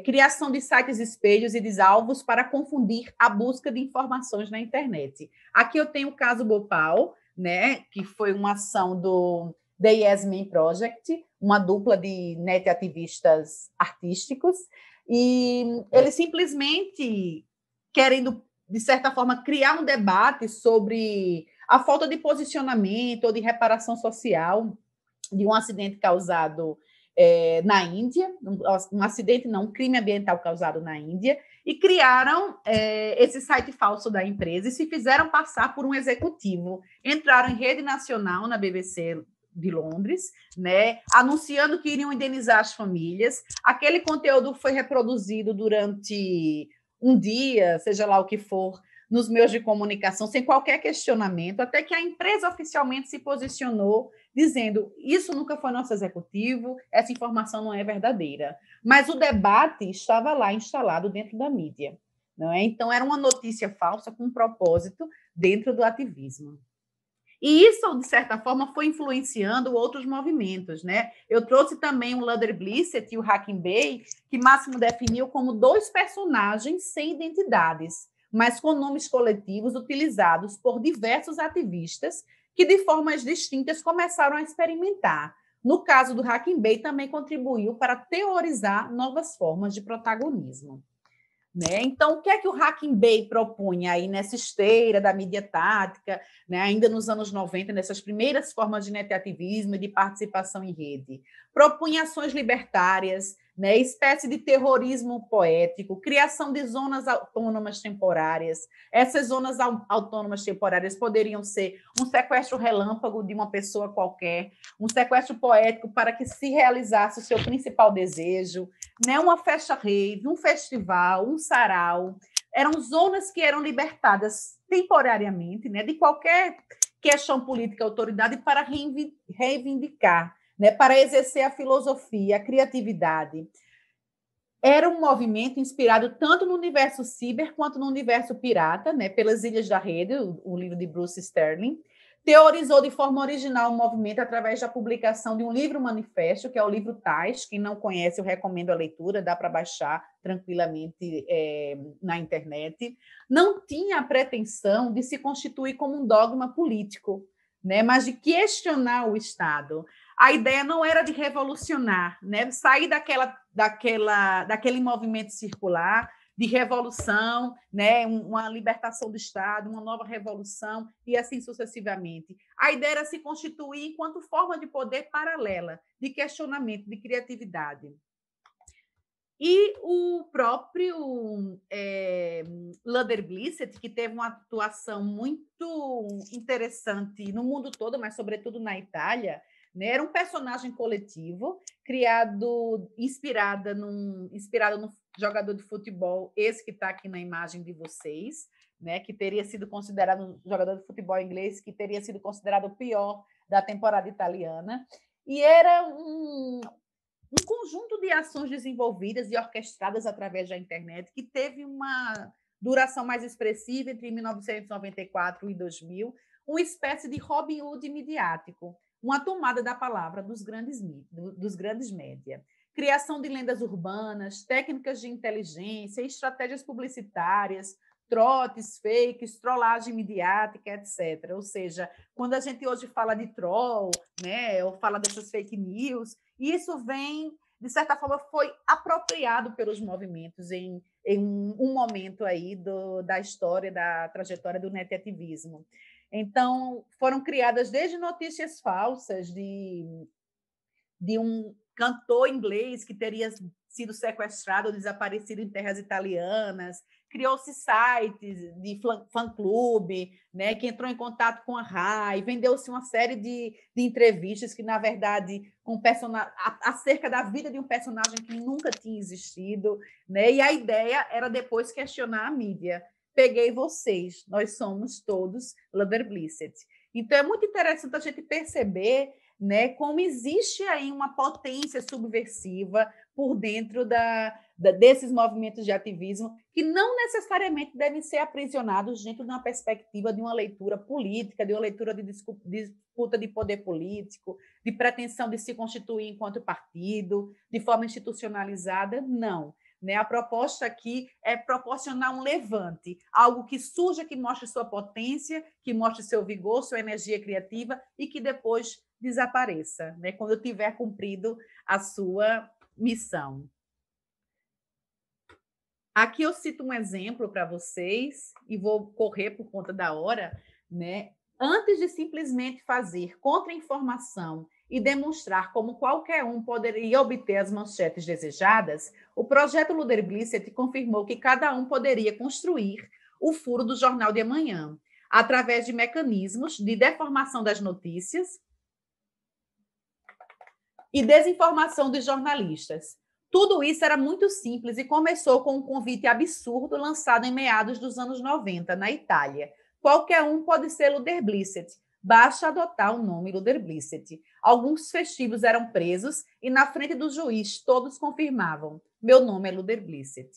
criação de sites espelhos e desalvos para confundir a busca de informações na internet. Aqui eu tenho o caso Bhopal, né, que foi uma ação do The Yes Men Project, uma dupla de net-ativistas artísticos, e eles simplesmente querendo, de certa forma, criar um debate sobre a falta de posicionamento ou de reparação social de um acidente causado na Índia, um acidente não, um crime ambiental causado na Índia, e criaram esse site falso da empresa e se fizeram passar por um executivo. Entraram em rede nacional na BBC de Londres, né, anunciando que iriam indenizar as famílias. Aquele conteúdo foi reproduzido durante um dia, seja lá o que for, nos meios de comunicação, sem qualquer questionamento, até que a empresa oficialmente se posicionou, dizendo: isso nunca foi nosso executivo, essa informação não é verdadeira. Mas o debate estava lá instalado dentro da mídia. Não é? Então, era uma notícia falsa com um propósito dentro do ativismo. E isso, de certa forma, foi influenciando outros movimentos, né? Eu trouxe também o Ludwig Blissett e o Hacking Bay, que Máximo definiu como dois personagens sem identidades, mas com nomes coletivos utilizados por diversos ativistas que, de formas distintas, começaram a experimentar. No caso do Hacking Bay, também contribuiu para teorizar novas formas de protagonismo. Né? Então, o que é que o Hacking Bay propunha aí nessa esteira da mídia tática, né? Ainda nos anos 90, nessas primeiras formas de netativismo e de participação em rede? Propunha ações libertárias, né? Espécie de terrorismo poético, criação de zonas autônomas temporárias. Essas zonas autônomas temporárias poderiam ser um sequestro relâmpago de uma pessoa qualquer, um sequestro poético para que se realizasse o seu principal desejo, né? Uma festa rave, um festival, um sarau. Eram zonas que eram libertadas temporariamente, né, de qualquer questão política e autoridade para reivindicar, né, para exercer a filosofia, a criatividade. Era um movimento inspirado tanto no universo ciber quanto no universo pirata, né, pelas Ilhas da Rede, o livro de Bruce Sterling. Teorizou de forma original o movimento através da publicação de um livro-manifesto, que é o livro Tais. Quem não conhece, eu recomendo a leitura, dá para baixar tranquilamente na internet. Não tinha a pretensão de se constituir como um dogma político, né, mas de questionar o Estado. A ideia não era de revolucionar, né, sair daquele movimento circular, de revolução, né, uma libertação do Estado, uma nova revolução, e assim sucessivamente. A ideia era se constituir enquanto forma de poder paralela, de questionamento, de criatividade. E o próprio Ludwig Blissett, que teve uma atuação muito interessante no mundo todo, mas sobretudo na Itália, né, era um personagem coletivo, inspirado no jogador de futebol, esse que está aqui na imagem de vocês, né, que teria sido considerado um jogador de futebol inglês, que teria sido considerado o pior da temporada italiana, e era um conjunto de ações desenvolvidas e orquestradas através da internet que teve uma duração mais expressiva entre 1994 e 2000, uma espécie de Robin Hood midiático, uma tomada da palavra dos grandes média, criação de lendas urbanas, técnicas de inteligência, estratégias publicitárias, trotes, fakes, trollagem midiática, etc. Ou seja, quando a gente hoje fala de troll, né, ou fala dessas fake news, isso vem, de certa forma, foi apropriado pelos movimentos em em um momento aí da história, da trajetória do netativismo. Então, foram criadas desde notícias falsas de um cantor inglês que teria sido sequestrado ou desaparecido em terras italianas, criou-se sites de fã-clube, né, que entrou em contato com a RAI, vendeu-se uma série de entrevistas que, na verdade, acerca da vida de um personagem que nunca tinha existido, né, e a ideia era depois questionar a mídia. Peguei vocês, nós somos todos Luther-Blissett. Então, é muito interessante a gente perceber, né, como existe aí uma potência subversiva por dentro desses movimentos de ativismo, que não necessariamente devem ser aprisionados dentro de uma perspectiva de uma leitura política, de uma leitura de disputa de poder político, de pretensão de se constituir enquanto partido, de forma institucionalizada, não. Né? A proposta aqui é proporcionar um levante, algo que surja, que mostre sua potência, que mostre seu vigor, sua energia criativa e que depois desapareça, né? Quando tiver cumprido a sua missão. Aqui eu cito um exemplo para vocês e vou correr por conta da hora, né? Antes de simplesmente fazer contra-informação e demonstrar como qualquer um poderia obter as manchetes desejadas, o projeto Luther-Blissett confirmou que cada um poderia construir o furo do Jornal de Amanhã, através de mecanismos de deformação das notícias e desinformação dos jornalistas. Tudo isso era muito simples e começou com um convite absurdo lançado em meados dos anos 90, na Itália. Qualquer um pode ser Luther-Blissett, basta adotar o nome Luther-Blissett. Alguns festivos eram presos e, na frente do juiz, todos confirmavam: meu nome é Luther-Blissett.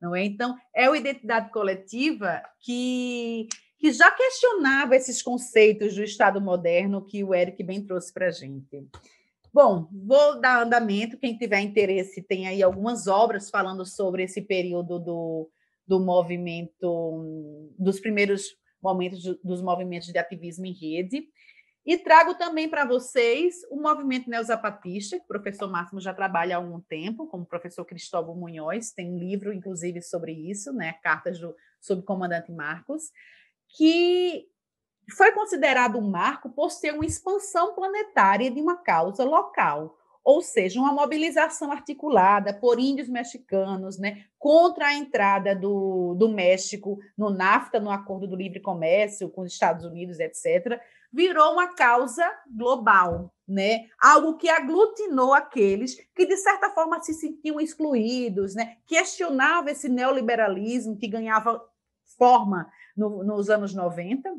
Não é? Então, é uma identidade coletiva que já questionava esses conceitos do Estado moderno que o Eric bem trouxe para a gente. Bom, vou dar andamento. Quem tiver interesse, tem aí algumas obras falando sobre esse período do movimento, dos primeiros momentos dos movimentos de ativismo em rede. E trago também para vocês o movimento neozapatista, que o professor Máximo já trabalha há algum tempo, como o professor Cristóvão Munhoz, tem um livro, inclusive, sobre isso, né? Cartas do subcomandante Marcos, que foi considerado um marco por ser uma expansão planetária de uma causa local, ou seja, uma mobilização articulada por índios mexicanos, né, contra a entrada do México no NAFTA, no Acordo do Livre Comércio com os Estados Unidos, etc., virou uma causa global, né? Algo que aglutinou aqueles que, de certa forma, se sentiam excluídos, né? Questionava esse neoliberalismo que ganhava forma nos anos 90,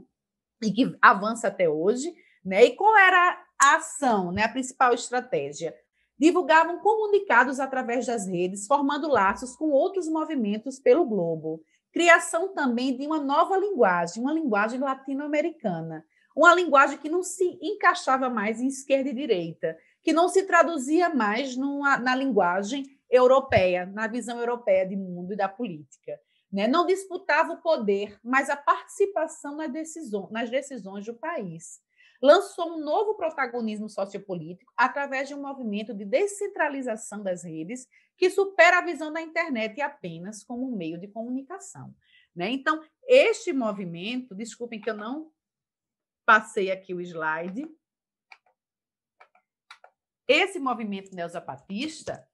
e que avança até hoje, né? E qual era a ação, né? A principal estratégia? Divulgavam comunicados através das redes, formando laços com outros movimentos pelo globo. Criação também de uma nova linguagem, uma linguagem latino-americana, uma linguagem que não se encaixava mais em esquerda e direita, que não se traduzia mais na linguagem europeia, na visão europeia de mundo e da política. Né? Não disputava o poder, mas a participação nas decisões do país. Lançou um novo protagonismo sociopolítico através de um movimento de descentralização das redes que supera a visão da internet apenas como um meio de comunicação. Né? Então, este movimento, desculpem que eu não passei aqui o slide, esse movimento neozapatista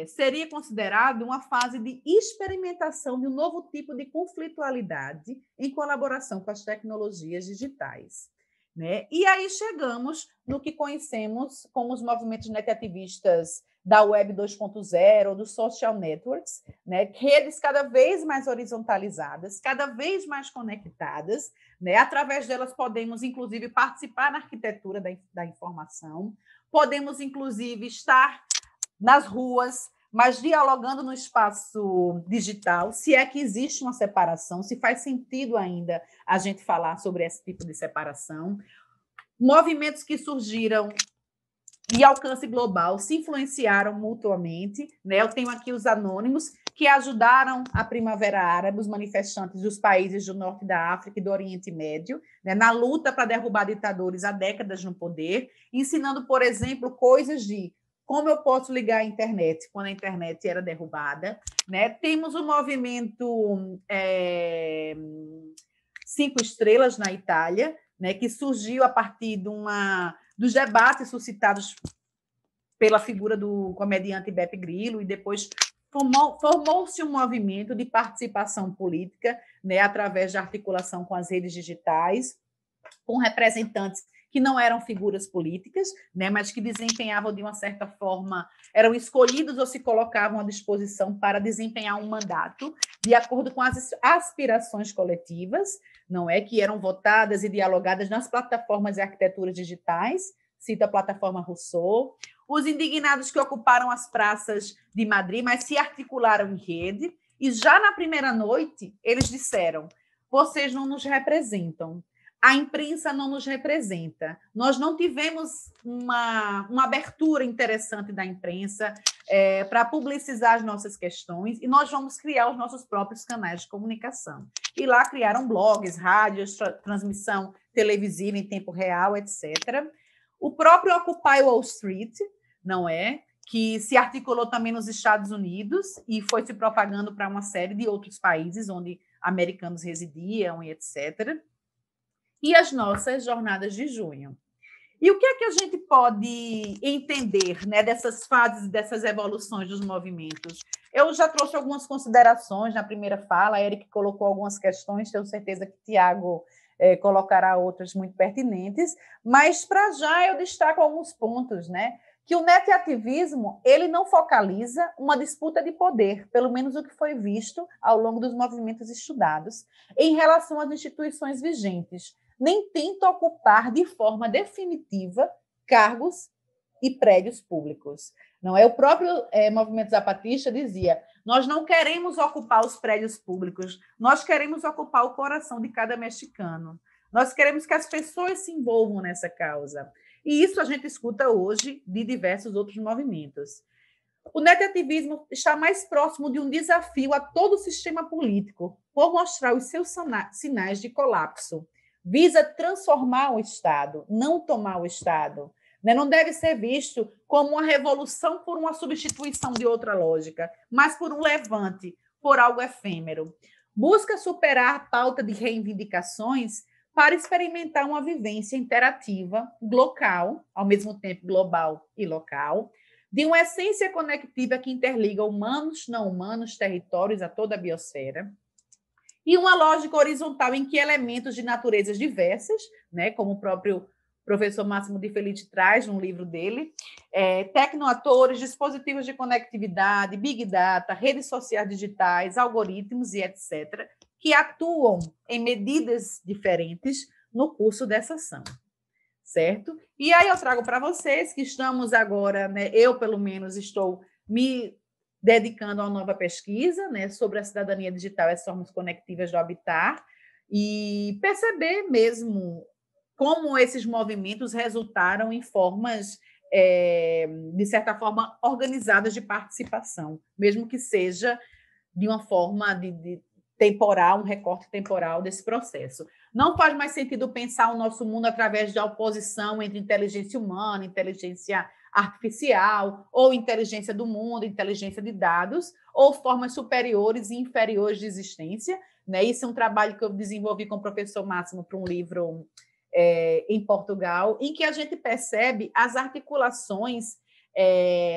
seria considerado uma fase de experimentação de um novo tipo de conflitualidade em colaboração com as tecnologias digitais. Né? E aí chegamos no que conhecemos como os movimentos netativistas da Web 2.0, dos social networks, né? Redes cada vez mais horizontalizadas, cada vez mais conectadas. Né? Através delas podemos, inclusive, participar na arquitetura da informação, podemos, inclusive, estar nas ruas, mas dialogando no espaço digital, se é que existe uma separação, se faz sentido ainda a gente falar sobre esse tipo de separação. Movimentos que surgiram de alcance global se influenciaram mutuamente. Né? Eu tenho aqui os anônimos, que ajudaram a Primavera Árabe, os manifestantes dos países do norte da África e do Oriente Médio, né? Na luta para derrubar ditadores há décadas no poder, ensinando, por exemplo, coisas de como eu posso ligar a internet quando a internet era derrubada, né? Temos o movimento 5 Estrelas na Itália, né, que surgiu a partir dos debates suscitados pela figura do comediante Beppe Grillo, e depois formou-se um movimento de participação política, né, através de articulação com as redes digitais, com representantes que não eram figuras políticas, né, mas que desempenhavam de uma certa forma, eram escolhidos ou se colocavam à disposição para desempenhar um mandato de acordo com as aspirações coletivas, não é, que eram votadas e dialogadas nas plataformas e arquiteturas digitais, cita a plataforma Rousseau, os indignados que ocuparam as praças de Madrid, mas se articularam em rede, e já na primeira noite eles disseram: vocês não nos representam, a imprensa não nos representa. Nós não tivemos uma abertura interessante da imprensa para publicizar as nossas questões, e nós vamos criar os nossos próprios canais de comunicação. E lá criaram blogs, rádios, transmissão televisiva em tempo real, etc. O próprio Occupy Wall Street, não é? Que se articulou também nos Estados Unidos e foi se propagando para uma série de outros países onde americanos residiam, e etc., e as nossas jornadas de junho. E o que é que a gente pode entender, né, dessas fases, dessas evoluções dos movimentos? Eu já trouxe algumas considerações na primeira fala, a Eric colocou algumas questões, tenho certeza que Tiago colocará outras muito pertinentes, mas, para já, eu destaco alguns pontos, né? Que o netativismo ele não focaliza uma disputa de poder, pelo menos o que foi visto ao longo dos movimentos estudados, em relação às instituições vigentes, nem tenta ocupar de forma definitiva cargos e prédios públicos. Não é? O próprio movimento zapatista dizia: nós não queremos ocupar os prédios públicos, nós queremos ocupar o coração de cada mexicano. Nós queremos que as pessoas se envolvam nessa causa. E isso a gente escuta hoje de diversos outros movimentos. O netativismo está mais próximo de um desafio a todo o sistema político, por mostrar os seus sinais de colapso. Visa transformar o Estado, não tomar o Estado. Não deve ser visto como uma revolução por uma substituição de outra lógica, mas por um levante, por algo efêmero. Busca superar a pauta de reivindicações para experimentar uma vivência interativa, local, ao mesmo tempo global e local, de uma essência conectiva que interliga humanos, não humanos, territórios a toda a biosfera, e uma lógica horizontal em que elementos de naturezas diversas, né, como o próprio professor Máximo de Felice traz no livro dele, tecnoatores, dispositivos de conectividade, big data, redes sociais digitais, algoritmos e etc., que atuam em medidas diferentes no curso dessa ação, certo? E aí eu trago para vocês que estamos agora, né, eu pelo menos estou me dedicando a uma nova pesquisa, né, sobre a cidadania digital e as formas conectivas do habitar, e perceber mesmo como esses movimentos resultaram em formas, de certa forma, organizadas de participação, mesmo que seja de uma forma de temporal, um recorte temporal desse processo. Não faz mais sentido pensar o nosso mundo através da oposição entre inteligência humana, inteligência artificial, ou inteligência do mundo, inteligência de dados, ou formas superiores e inferiores de existência, né? Isso é um trabalho que eu desenvolvi com o professor Máximo para um livro em Portugal, em que a gente percebe as articulações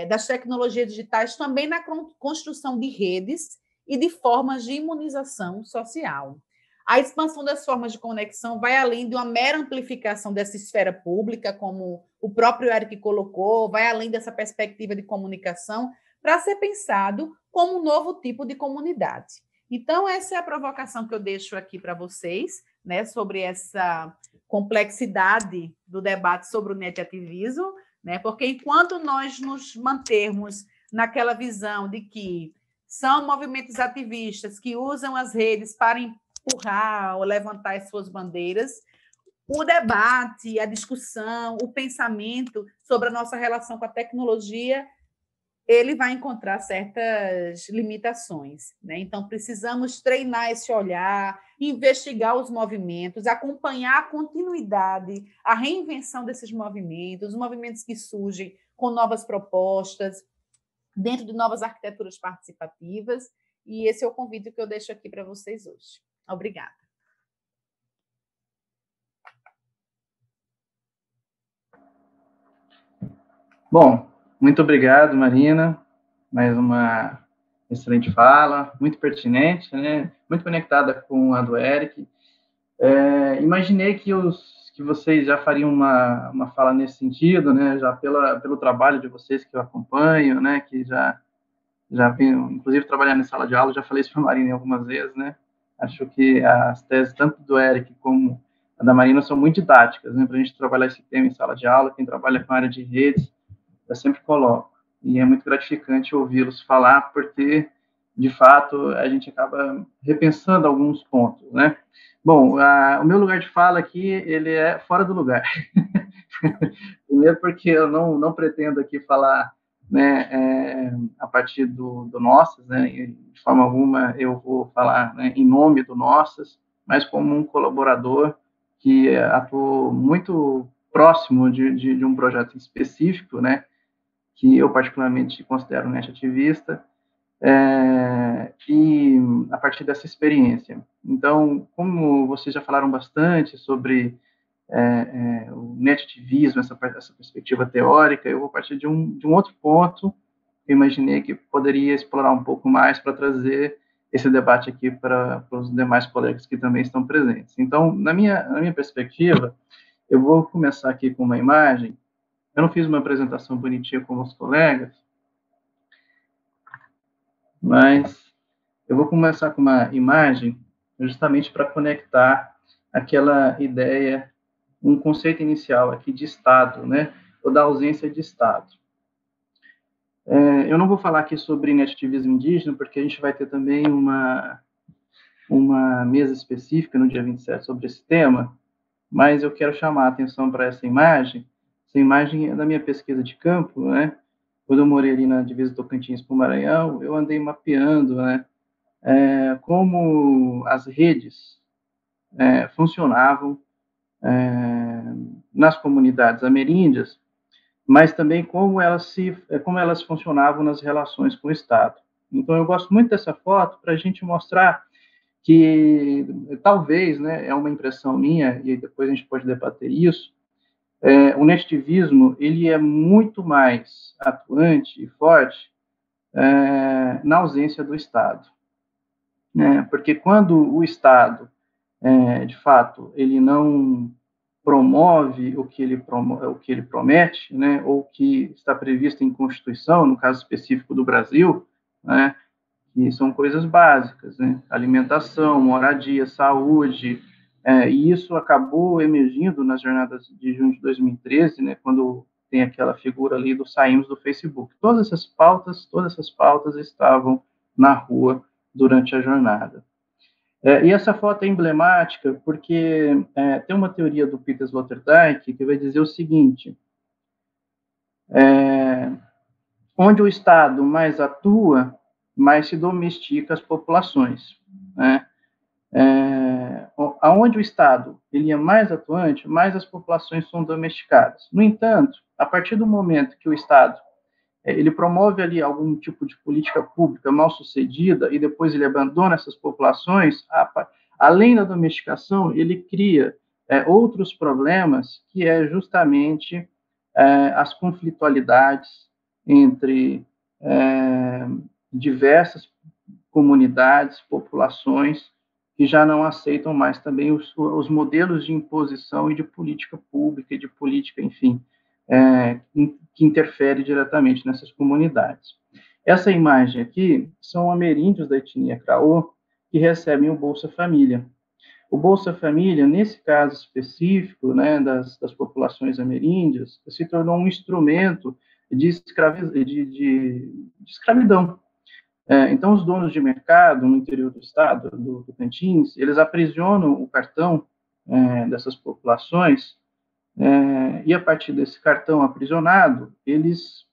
das tecnologias digitais também na construção de redes e de formas de imunização social. A expansão das formas de conexão vai além de uma mera amplificação dessa esfera pública, como o próprio Eric colocou, vai além dessa perspectiva de comunicação, para ser pensado como um novo tipo de comunidade. Então, essa é a provocação que eu deixo aqui para vocês, né, sobre essa complexidade do debate sobre o netativismo, né, porque enquanto nós nos mantermos naquela visão de que são movimentos ativistas que usam as redes para empurrar ou levantar as suas bandeiras, o debate, a discussão, o pensamento sobre a nossa relação com a tecnologia, ele vai encontrar certas limitações, né? Então, precisamos treinar esse olhar, investigar os movimentos, acompanhar a continuidade, a reinvenção desses movimentos, os movimentos que surgem com novas propostas, dentro de novas arquiteturas participativas, e esse é o convite que eu deixo aqui para vocês hoje. Obrigada. Bom, muito obrigado, Marina. Mais uma excelente fala, muito pertinente, né? Muito conectada com a do Eric. Imaginei que vocês já fariam uma fala nesse sentido, né? Já pelo trabalho de vocês que eu acompanho, né? Que já venho, inclusive, trabalhar em sala de aula, já falei isso para a Marina algumas vezes, né? Acho que as teses, tanto do Eric como a da Marina, são muito didáticas, né? Para a gente trabalhar esse tema em sala de aula, quem trabalha com a área de redes, eu sempre coloco. E é muito gratificante ouvi-los falar, porque, de fato, a gente acaba repensando alguns pontos, né? Bom, o meu lugar de fala aqui, ele é fora do lugar. Primeiro porque eu não pretendo aqui falar, né, a partir do Nossas, né, de forma alguma eu vou falar, né, em nome do Nossas, mas como um colaborador que atuou muito próximo de um projeto específico, né, que eu particularmente considero net ativista, e a partir dessa experiência. Então, como vocês já falaram bastante sobre o net-ativismo, essa perspectiva teórica, eu vou partir de um outro ponto que eu imaginei que poderia explorar um pouco mais para trazer esse debate aqui para os demais colegas que também estão presentes. Então, na minha perspectiva, eu vou começar aqui com uma imagem. Eu não fiz uma apresentação bonitinha com os colegas, mas eu vou começar com uma imagem justamente para conectar aquela ideia, um conceito inicial aqui de Estado, né, ou da ausência de Estado. Eu não vou falar aqui sobre net-ativismo indígena, porque a gente vai ter também uma mesa específica no dia 27 sobre esse tema, mas eu quero chamar a atenção para essa imagem. Essa imagem é da minha pesquisa de campo, né? Quando eu morei ali na divisa Tocantins com o Maranhão, eu andei mapeando, né, como as redes funcionavam nas comunidades ameríndias, mas também como elas funcionavam nas relações com o Estado. Então, eu gosto muito dessa foto para a gente mostrar que, talvez, né, é uma impressão minha, e depois a gente pode debater isso, o netivismo ele é muito mais atuante e forte na ausência do Estado. Né? Porque quando o Estado, de fato, ele não promove o que ele promete, né, ou que está previsto em Constituição, no caso específico do Brasil, né, que são coisas básicas, né, alimentação, moradia, saúde, e isso acabou emergindo nas jornadas de junho de 2013, né, quando tem aquela figura ali do Saímos do Facebook. Todas essas pautas estavam na rua durante a jornada. E essa foto é emblemática porque tem uma teoria do Peter Sloterdijk que vai dizer o seguinte: onde o Estado mais atua, mais se domestica as populações. Né? Aonde o Estado ele é mais atuante, mais as populações são domesticadas. No entanto, a partir do momento que o Estado ele promove ali algum tipo de política pública mal sucedida e depois ele abandona essas populações, além da domesticação, ele cria outros problemas, que é justamente as conflitualidades entre diversas comunidades, populações, que já não aceitam mais também os modelos de imposição e de política pública, e de política, enfim, que interfere diretamente nessas comunidades. Essa imagem aqui são ameríndios da etnia Craô que recebem o Bolsa Família. O Bolsa Família, nesse caso específico, né, das populações ameríndias, se tornou um instrumento de escravidão. Então, os donos de mercado no interior do estado, do Tocantins, eles aprisionam o cartão dessas populações e a partir desse cartão aprisionado, eles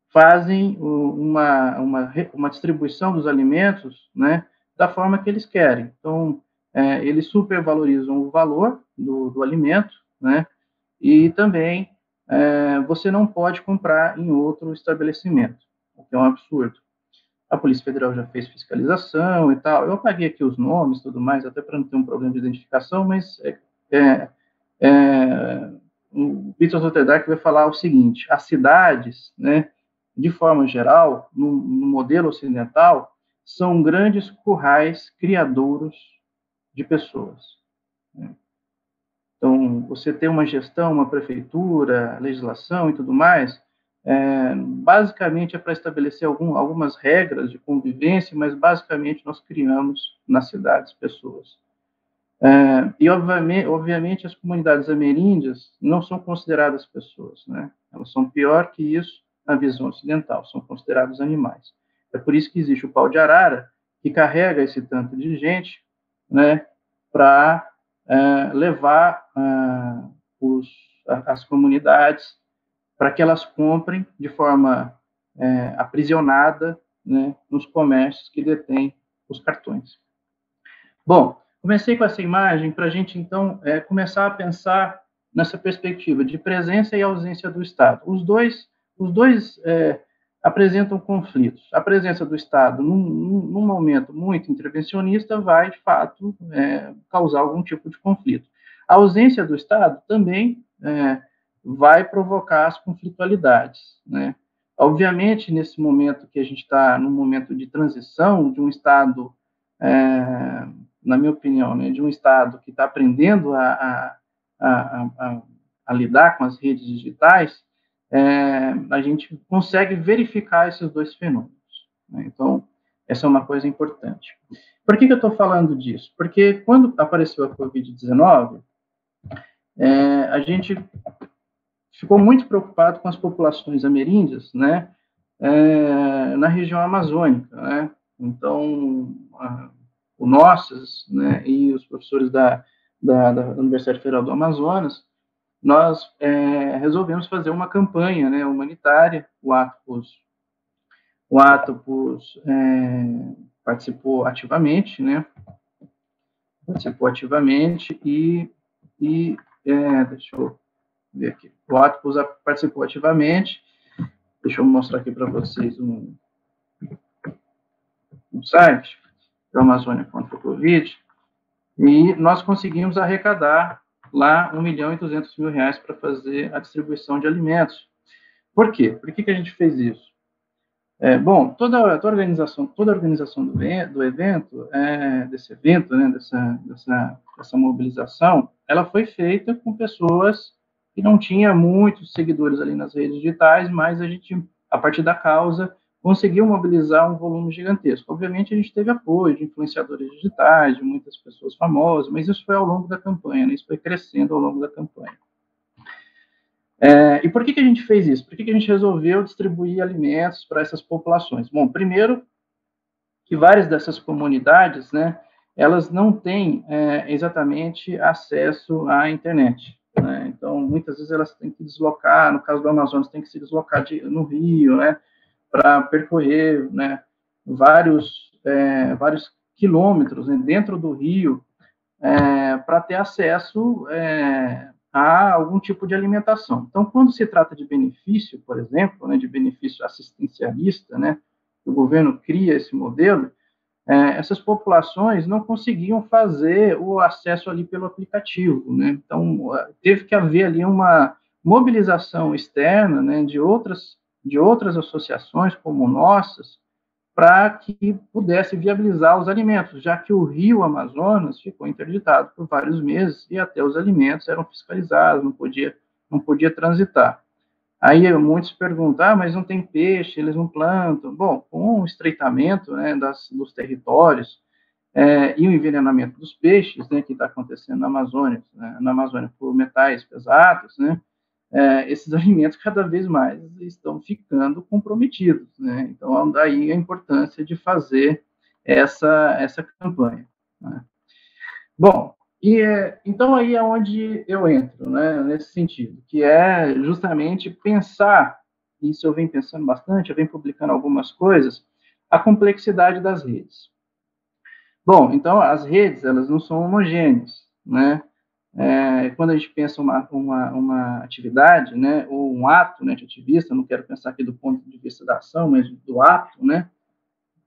fazem uma distribuição dos alimentos, né, da forma que eles querem. Então, eles supervalorizam o valor do alimento, né, e também você não pode comprar em outro estabelecimento, o que é um absurdo. A Polícia Federal já fez fiscalização e tal. Eu apaguei aqui os nomes e tudo mais, até para não ter um problema de identificação, mas o Peter Sloterdijk vai falar o seguinte: as cidades, né, de forma geral, no modelo ocidental, são grandes currais criadouros de pessoas. Né? Então, você tem uma gestão, uma prefeitura, legislação e tudo mais, basicamente é para estabelecer algumas regras de convivência, mas basicamente nós criamos nas cidades pessoas. E, obviamente, as comunidades ameríndias não são consideradas pessoas, né? Elas são pior que isso na visão ocidental, são considerados animais. É por isso que existe o pau de arara, que carrega esse tanto de gente, né, para levar as comunidades para que elas comprem de forma aprisionada, né, nos comércios que detêm os cartões. Bom, comecei com essa imagem para a gente, então, começar a pensar nessa perspectiva de presença e ausência do Estado. Os dois apresentam conflitos. A presença do Estado, num momento muito intervencionista, vai, de fato, causar algum tipo de conflito. A ausência do Estado também vai provocar as conflitualidades, né? Obviamente, nesse momento que a gente está num momento de transição de um Estado, na minha opinião, né, de um Estado que está aprendendo a lidar com as redes digitais, a gente consegue verificar esses dois fenômenos. Né? Então, essa é uma coisa importante. Por que eu estou falando disso? Porque quando apareceu a Covid-19, a gente ficou muito preocupado com as populações ameríndias, né, na região amazônica, né? Então, o Nossas, né, e os professores da Universidade Federal do Amazonas, nós resolvemos fazer uma campanha, né, humanitária. O Atopus participou ativamente, né? Deixa eu ver aqui. O Atopus participou ativamente. Deixa eu mostrar aqui para vocês um site, do Amazônia contra o Covid, e nós conseguimos arrecadar lá R$1.200.000 para fazer a distribuição de alimentos. Por quê? Por que a gente fez isso? Bom, toda a organização do evento, desse evento, né, dessa mobilização, ela foi feita com pessoas que não tinham muitos seguidores ali nas redes digitais, mas a gente, a partir da causa, conseguiu mobilizar um volume gigantesco. Obviamente, a gente teve apoio de influenciadores digitais, de muitas pessoas famosas, mas isso foi ao longo da campanha, né? Isso foi crescendo ao longo da campanha. E por que a gente fez isso? Por que a gente resolveu distribuir alimentos para essas populações? Bom, primeiro, que várias dessas comunidades, né, elas não têm exatamente acesso à internet. Né? Então, muitas vezes elas têm que deslocar, no caso do Amazonas, tem que se deslocar no Rio, né, para percorrer, né, vários quilômetros, né, dentro do rio, para ter acesso a algum tipo de alimentação. Então, quando se trata de benefício, por exemplo, né, de benefício assistencialista, né, o governo cria esse modelo, essas populações não conseguiam fazer o acesso ali pelo aplicativo, né? Então, teve que haver ali uma mobilização externa, né, de outras associações como Nossas, para que pudesse viabilizar os alimentos, já que o rio Amazonas ficou interditado por vários meses e até os alimentos eram fiscalizados, não podia transitar. Aí muitos perguntam, mas não tem peixe, eles não plantam. Bom, com o estreitamento, né, dos territórios e o envenenamento dos peixes, né, que está acontecendo na Amazônia por metais pesados, né, esses alimentos cada vez mais estão ficando comprometidos, né? Então, daí a importância de fazer essa campanha. Né? Bom, então aí é onde eu entro, né, nesse sentido, que é justamente pensar, isso eu venho pensando bastante, eu venho publicando algumas coisas, a complexidade das redes. Bom, então as redes, elas não são homogêneas, né? Quando a gente pensa uma atividade, né, ou um ato, né, de ativista, não quero pensar aqui do ponto de vista da ação, mas do ato, né,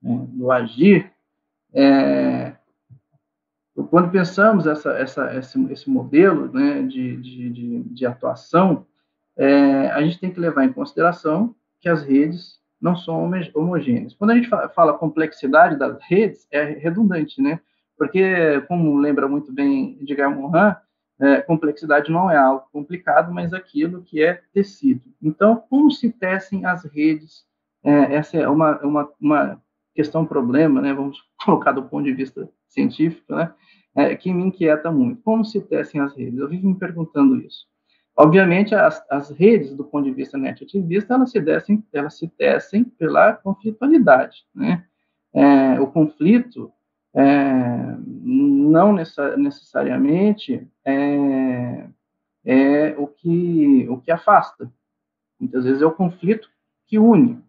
do agir, quando pensamos esse modelo, né, de atuação, a gente tem que levar em consideração que as redes não são homogêneas. Quando a gente fala complexidade das redes, é redundante, né? Porque, como lembra muito bem Edgar Morin, complexidade não é algo complicado, mas aquilo que é tecido. Então, como se tecem as redes? Essa é uma questão, problema, né? Vamos colocar do ponto de vista científico, né? Que me inquieta muito. Como se tecem as redes? Eu vivo me perguntando isso. Obviamente, as redes, do ponto de vista net-ativista, elas se tecem pela conflitualidade, né? O conflito não necessariamente é o que afasta. Muitas vezes é o conflito que une.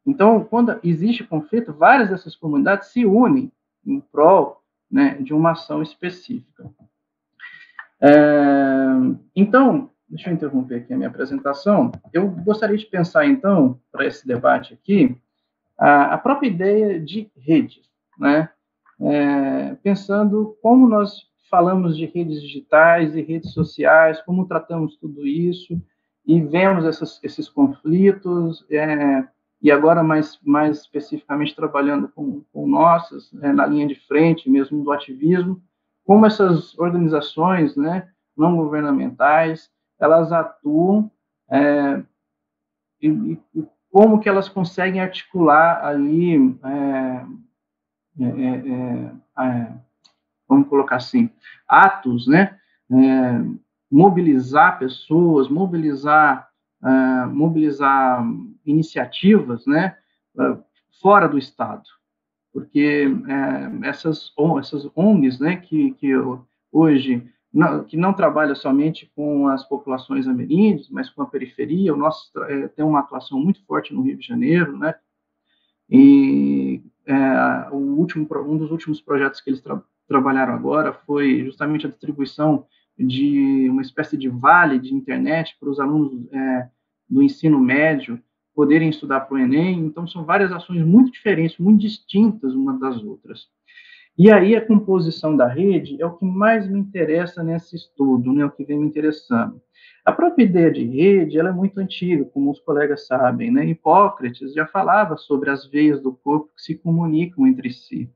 Então, quando existe conflito, várias dessas comunidades se unem em prol, né, de uma ação específica. Então, deixa eu interromper aqui a minha apresentação. Eu gostaria de pensar, então, para esse debate aqui, a própria ideia de rede, né? Pensando como nós falamos de redes digitais e redes sociais, como tratamos tudo isso, e vemos esses conflitos, e agora mais especificamente trabalhando com nossas, na linha de frente mesmo do ativismo, como essas organizações, né, não governamentais, elas atuam e como que elas conseguem articular ali, vamos colocar assim, atos, né, mobilizar pessoas, mobilizar iniciativas, né, fora do Estado, porque essas ONGs, né, que hoje que não trabalham somente com as populações ameríndias, mas com a periferia, o nosso tem uma atuação muito forte no Rio de Janeiro, né, e um dos últimos projetos que eles trabalharam agora foi justamente a distribuição de uma espécie de vale de internet para os alunos do ensino médio poderem estudar para o Enem. Então, são várias ações muito diferentes, muito distintas umas das outras. E aí, a composição da rede é o que mais me interessa nesse estudo, né, o que vem me interessando. A própria ideia de rede, ela é muito antiga, como os colegas sabem, né? Hipócrates já falava sobre as veias do corpo que se comunicam entre si.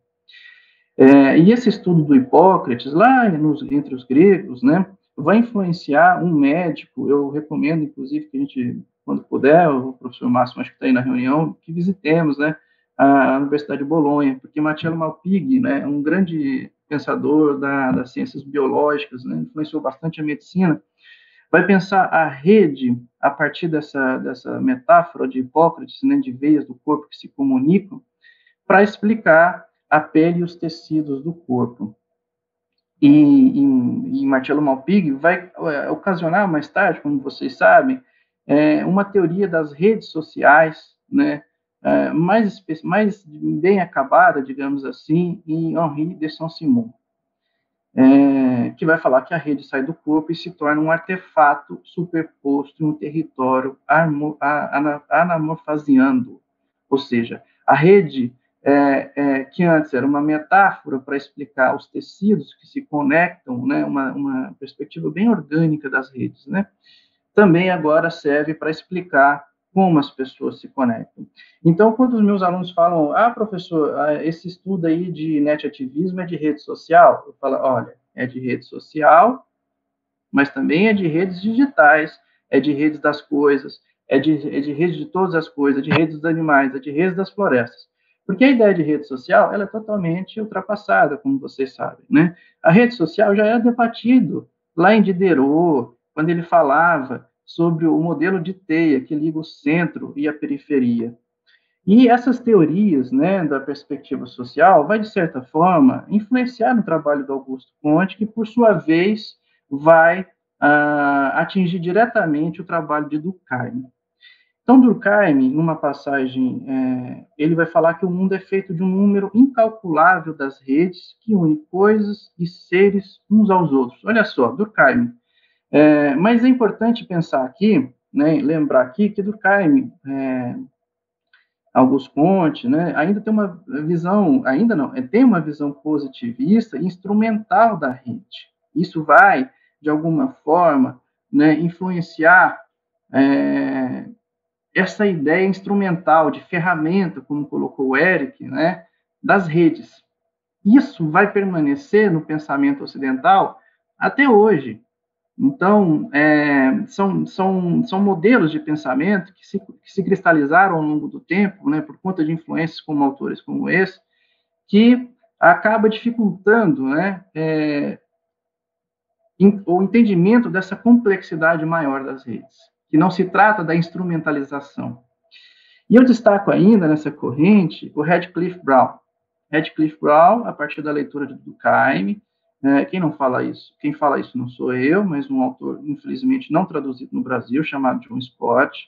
E esse estudo do Hipócrates, lá entre os gregos, né, vai influenciar um médico, eu recomendo, inclusive, que a gente, quando puder, o professor Márcio, acho que está aí na reunião, que visitemos, né, a Universidade de Bolonha, porque Marcello Malpighi, né, é um grande pensador das ciências biológicas, né, influenciou bastante a medicina, vai pensar a rede a partir dessa metáfora de Hipócrates, né, de veias do corpo que se comunicam, para explicar a pele e os tecidos do corpo. E Marcello Malpighi vai ocasionar mais tarde, como vocês sabem, uma teoria das redes sociais, né, mais bem acabada, digamos assim, em Henri de Saint-Simon, que vai falar que a rede sai do corpo e se torna um artefato superposto em um território anamorfaseando, ou seja, a rede que antes era uma metáfora para explicar os tecidos que se conectam, né, uma perspectiva bem orgânica das redes, né, também agora serve para explicar como as pessoas se conectam. Então, quando os meus alunos falam, professor, esse estudo aí de net-ativismo é de rede social, eu falo, olha, é de rede social, mas também é de redes digitais, é de redes das coisas, é de redes de todas as coisas, é de redes dos animais, é de redes das florestas. Porque a ideia de rede social, ela é totalmente ultrapassada, como vocês sabem, né? A rede social já é debatido lá em Diderot, quando ele falava sobre o modelo de teia que liga o centro e a periferia. E essas teorias, né, da perspectiva social, vai, de certa forma, influenciar no trabalho do Augusto Conte, que, por sua vez, vai atingir diretamente o trabalho de Durkheim. Então, Durkheim, numa passagem, ele vai falar que o mundo é feito de um número incalculável das redes que une coisas e seres uns aos outros. Olha só, Durkheim. Mas é importante pensar aqui, né, lembrar aqui que Durkheim, Auguste Comte, né, ainda tem uma visão, ainda não, tem uma visão positivista e instrumental da rede. Isso vai, de alguma forma, né, influenciar essa ideia instrumental, de ferramenta, como colocou o Eric, né, das redes. Isso vai permanecer no pensamento ocidental até hoje. Então, são modelos de pensamento que se cristalizaram ao longo do tempo, né, por conta de influências como autores como esse, que acaba dificultando, né, o entendimento dessa complexidade maior das redes, que não se trata da instrumentalização. E eu destaco ainda nessa corrente o Radcliffe Brown. Radcliffe Brown, a partir da leitura de Durkheim, quem fala isso não sou eu, mas um autor, infelizmente, não traduzido no Brasil, chamado John Scott,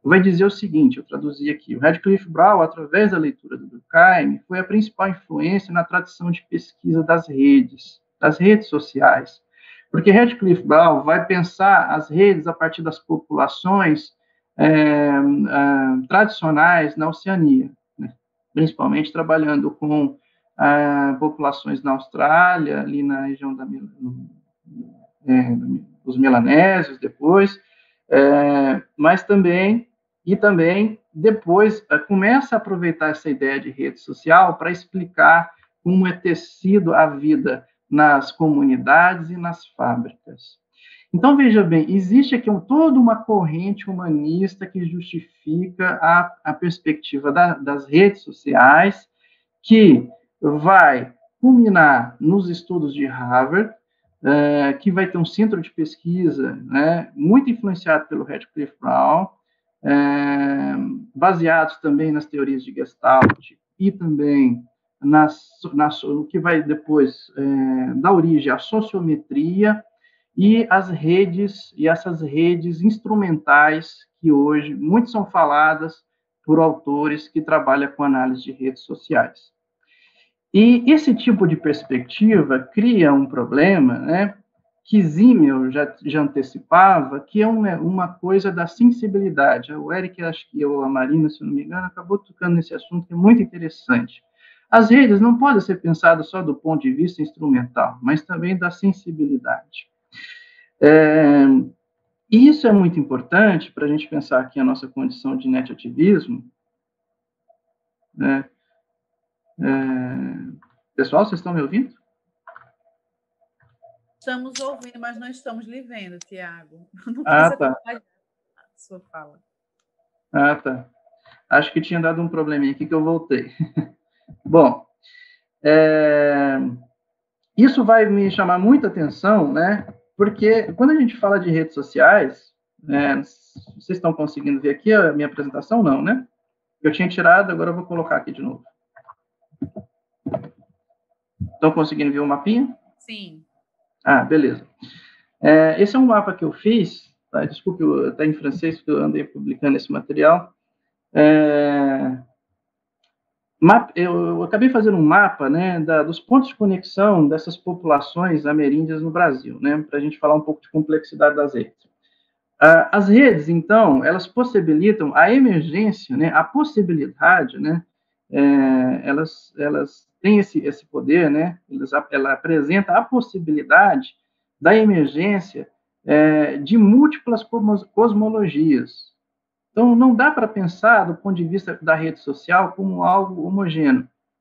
vai dizer o seguinte, eu traduzi aqui, o Radcliffe Brown, através da leitura do Durkheim, foi a principal influência na tradição de pesquisa das redes sociais, porque Radcliffe Brown vai pensar as redes a partir das populações tradicionais na Oceania, né? Principalmente trabalhando com populações na Austrália, ali na região dos melanésios depois, mas também depois começa a aproveitar essa ideia de rede social para explicar como é tecido a vida nas comunidades e nas fábricas. Então, veja bem, existe aqui toda uma corrente humanista que justifica a perspectiva das redes sociais, que vai culminar nos estudos de Harvard, que vai ter um centro de pesquisa, né, muito influenciado pelo Radcliffe Brown, baseados também nas teorias de Gestalt e também no que vai depois dar origem à sociometria e essas redes instrumentais que hoje muito são faladas por autores que trabalham com análise de redes sociais. E esse tipo de perspectiva cria um problema, né, que Simmel já antecipava, que é uma coisa da sensibilidade. O Eric, acho que a Marina, se não me engano, acabou tocando nesse assunto que é muito interessante. As redes não podem ser pensadas só do ponto de vista instrumental, mas também da sensibilidade. E isso é muito importante para a gente pensar aqui a nossa condição de net-ativismo, né? Pessoal, vocês estão me ouvindo? Estamos ouvindo, mas não estamos lhe vendo, Tiago. Não tá. A sua fala. Tá. Acho que tinha dado um probleminha aqui que eu voltei. Bom, isso vai me chamar muita atenção, né? Porque quando a gente fala de redes sociais, vocês estão conseguindo ver aqui a minha apresentação? Não, né? Eu tinha tirado, agora eu vou colocar aqui de novo. Estão conseguindo ver o mapinha? Sim. Beleza. Esse é um mapa que eu fiz, tá? Desculpe, está em francês, porque eu andei publicando esse material. Eu acabei fazendo um mapa, né, dos pontos de conexão dessas populações ameríndias no Brasil, né, para a gente falar um pouco de complexidade das redes. As redes, então, elas possibilitam a emergência, né, a possibilidade, né, elas têm esse poder, né, ela apresenta a possibilidade da emergência de múltiplas cosmologias. Então, não dá para pensar, do ponto de vista da rede social, como algo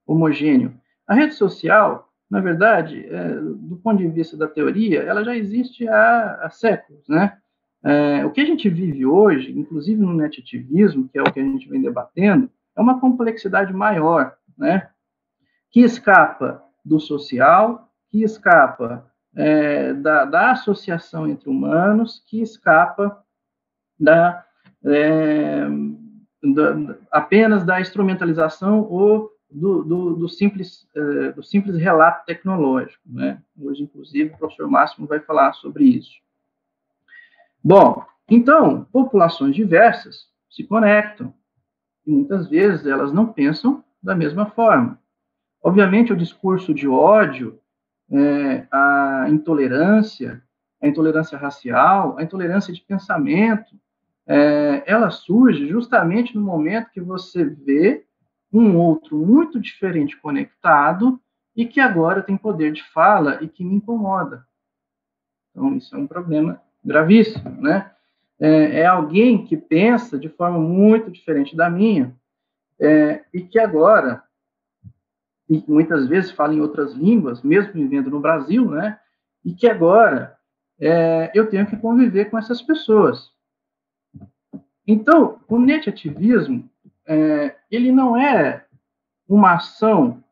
homogêneo. A rede social, na verdade, do ponto de vista da teoria, ela já existe há séculos, né? O que a gente vive hoje, inclusive no net-ativismo, que é o que a gente vem debatendo, é uma complexidade maior, né? Que escapa do social, que escapa da associação entre humanos, que escapa apenas da instrumentalização ou do simples relato tecnológico, né? Hoje, inclusive, o professor Máximo vai falar sobre isso. Bom, então, populações diversas se conectam. E muitas vezes elas não pensam da mesma forma. Obviamente, o discurso de ódio, a intolerância racial, a intolerância de pensamento, ela surge justamente no momento que você vê um outro muito diferente conectado e que agora tem poder de fala e que me incomoda. Então, isso é um problema gravíssimo, né? É alguém que pensa de forma muito diferente da minha e que agora, e muitas vezes fala em outras línguas, mesmo vivendo no Brasil, né? E que agora eu tenho que conviver com essas pessoas. Então, o net-ativismo, ele não é uma ação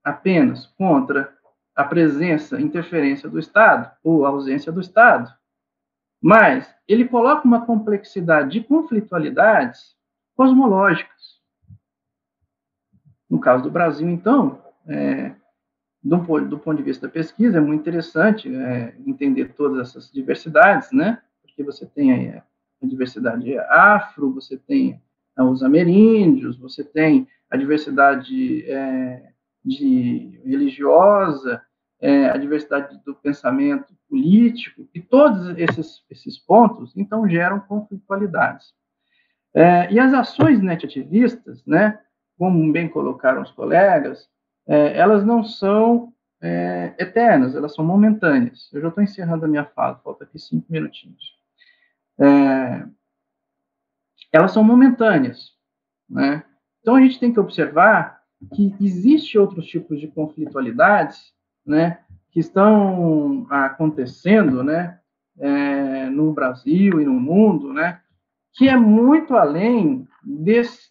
apenas contra a presença, interferência do Estado ou a ausência do Estado, mas ele coloca uma complexidade de conflitualidades cosmológicas. No caso do Brasil, então, do ponto de vista da pesquisa, é muito interessante entender todas essas diversidades, né? Porque você tem aí a diversidade afro, você tem os ameríndios, você tem a diversidade religiosa, a diversidade do pensamento político, e todos esses pontos, então, geram conflitualidades. E as ações net-ativistas, né, como bem colocaram os colegas, elas não são eternas, elas são momentâneas. Eu já estou encerrando a minha fala, falta aqui 5 minutinhos. Elas são momentâneas, né? Então, a gente tem que observar que existem outros tipos de conflitualidades, né, que estão acontecendo, né, no Brasil e no mundo, né, que é muito além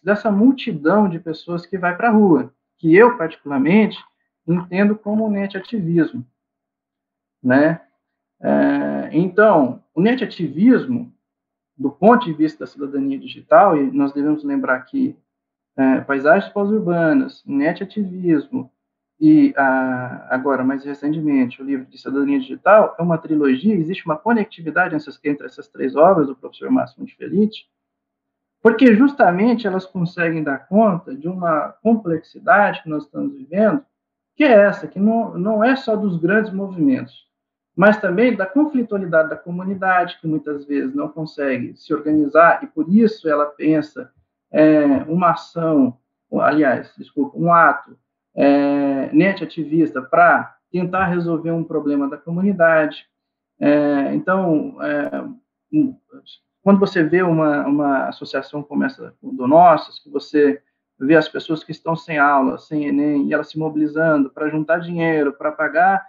dessa multidão de pessoas que vai para a rua, que eu, particularmente, entendo como net-ativismo, né? Então, o net-ativismo, do ponto de vista da cidadania digital, e nós devemos lembrar que paisagens pós-urbanas, net-ativismo e, agora, mais recentemente, o livro de cidadania digital, é uma trilogia, existe uma conectividade entre essas 3 obras do professor Máximo de Felice, porque justamente elas conseguem dar conta de uma complexidade que nós estamos vivendo, que é essa, que não é só dos grandes movimentos, mas também da conflitualidade da comunidade, que muitas vezes não consegue se organizar, e por isso ela pensa uma ação, aliás, desculpa, um ato net-ativista para tentar resolver um problema da comunidade. Então, quando você vê uma associação como essa do Nossas, que você vê as pessoas que estão sem aula, sem Enem, e elas se mobilizando para juntar dinheiro, para pagar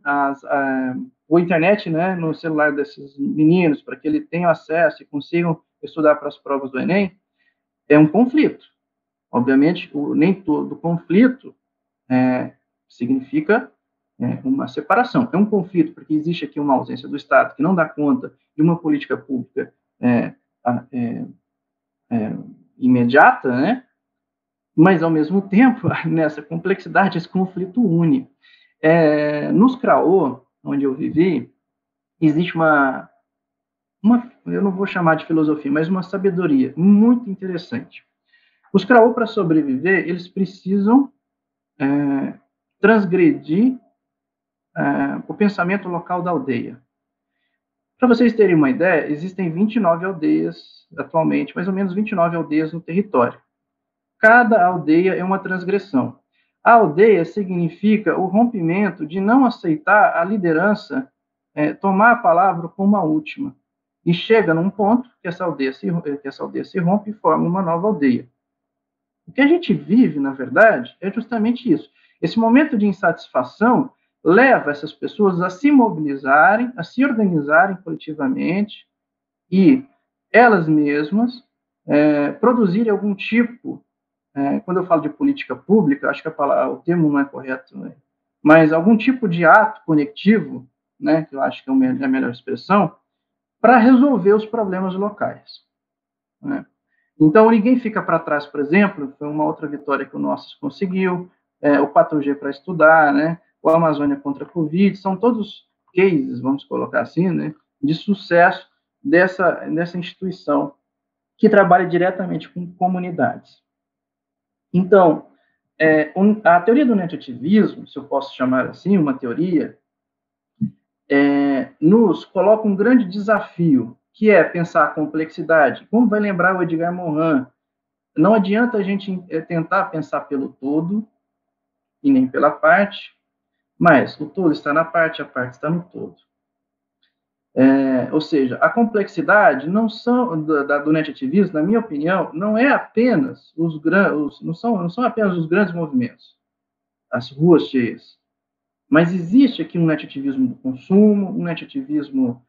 a internet, né, no celular desses meninos, para que eles tenham acesso e consigam estudar para as provas do Enem, é um conflito. Obviamente, nem todo conflito significa uma separação. É um conflito porque existe aqui uma ausência do Estado que não dá conta de uma política pública imediata, né? Mas, ao mesmo tempo, nessa complexidade, esse conflito une. Nos CRAO, onde eu vivi, existe uma, eu não vou chamar de filosofia, mas uma sabedoria muito interessante. Os CRAO, para sobreviver, eles precisam transgredir o pensamento local da aldeia. Para vocês terem uma ideia, existem 29 aldeias atualmente, mais ou menos 29 aldeias no território. Cada aldeia é uma transgressão. A aldeia significa o rompimento de não aceitar a liderança, tomar a palavra como a última. E chega num ponto que essa aldeia se rompe e forma uma nova aldeia. O que a gente vive, na verdade, é justamente isso. Esse momento de insatisfação leva essas pessoas a se mobilizarem, a se organizarem coletivamente e elas mesmas produzirem algum tipo, quando eu falo de política pública, acho que o termo não é correto, né? Mas algum tipo de ato conectivo, né, que eu acho que é a melhor expressão, para resolver os problemas locais, né? Então, ninguém fica para trás, por exemplo, foi uma outra vitória que o Nossas conseguiu, o 4G para estudar, né? O Amazônia contra a Covid, são todos cases, vamos colocar assim, né, de sucesso dessa instituição que trabalhe diretamente com comunidades. Então, a teoria do netativismo, se eu posso chamar assim, uma teoria, nos coloca um grande desafio, que é pensar a complexidade. Como vai lembrar o Edgar Morin, não adianta a gente tentar pensar pelo todo e nem pela parte, mas o todo está na parte, a parte está no todo. Ou seja, a complexidade não são do netativismo, na minha opinião, não é apenas não são apenas os grandes movimentos, as ruas cheias, mas existe aqui um netativismo do consumo, um netativismo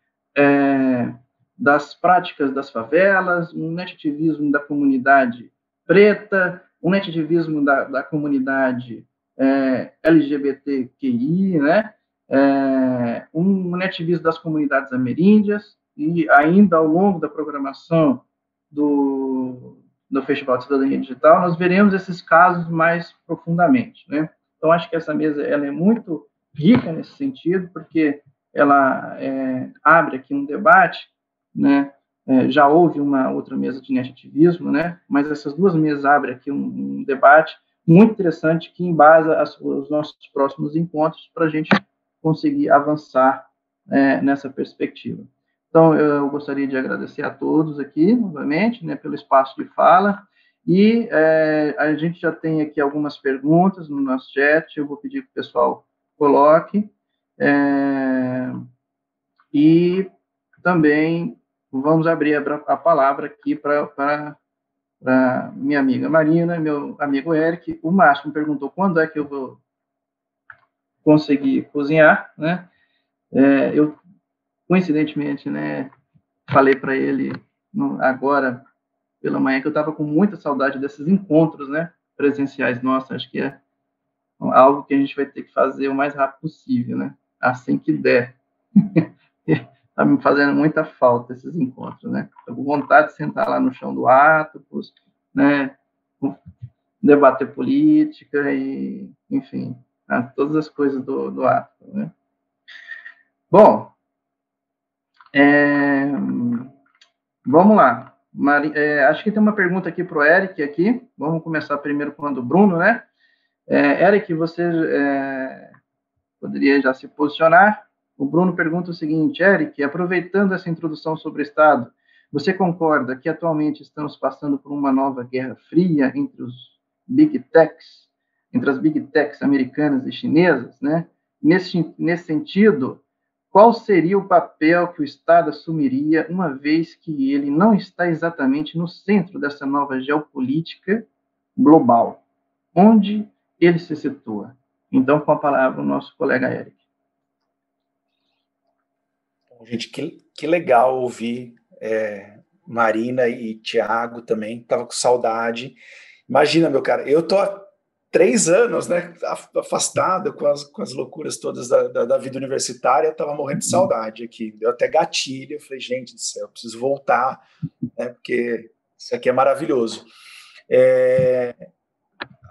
das práticas das favelas, um netativismo da comunidade preta, um netativismo da comunidade LGBTQI, né? Um netivismo das comunidades ameríndias, e ainda ao longo da programação do Festival de Cidadania Digital, nós veremos esses casos mais profundamente, né? Então, acho que essa mesa ela é muito rica nesse sentido, porque ela abre aqui um debate, né? Já houve uma outra mesa de netativismo, né? Mas essas duas mesas abrem aqui um debate muito interessante que embasa os nossos próximos encontros para a gente conseguir avançar nessa perspectiva. Então, eu gostaria de agradecer a todos aqui, novamente, né, pelo espaço de fala, e a gente já tem aqui algumas perguntas no nosso chat, eu vou pedir que o pessoal coloque, e também vamos abrir a palavra aqui para minha amiga Marina, meu amigo Eric. O Márcio me perguntou quando é que eu vou conseguir cozinhar, né? Eu, coincidentemente, né, falei para ele agora pela manhã que eu estava com muita saudade desses encontros, né, presenciais. Nossa, acho que é algo que a gente vai ter que fazer o mais rápido possível, né? Assim que der. Está me fazendo muita falta esses encontros, né? Estou com vontade de sentar lá no chão do Atopus, né? Debater política e, enfim, todas as coisas do Atopus, né? Bom, vamos lá. Acho que tem uma pergunta aqui para o Eric aqui. Vamos começar primeiro com a do Bruno, né? Eric, você poderia já se posicionar? O Bruno pergunta o seguinte: Eric, aproveitando essa introdução sobre o Estado, você concorda que atualmente estamos passando por uma nova guerra fria entre as big techs americanas e chinesas, né? Nesse sentido, qual seria o papel que o Estado assumiria, uma vez que ele não está exatamente no centro dessa nova geopolítica global? Onde ele se situa? Então, com a palavra, o nosso colega Eric. Gente, que legal ouvir Marina e Tiago também, estava com saudade. Imagina, meu cara, eu tô há 3 anos, né, afastado com as loucuras todas da vida universitária, estava morrendo de saudade aqui, deu até gatilho, eu falei, gente do céu, eu preciso voltar, né, porque isso aqui é maravilhoso.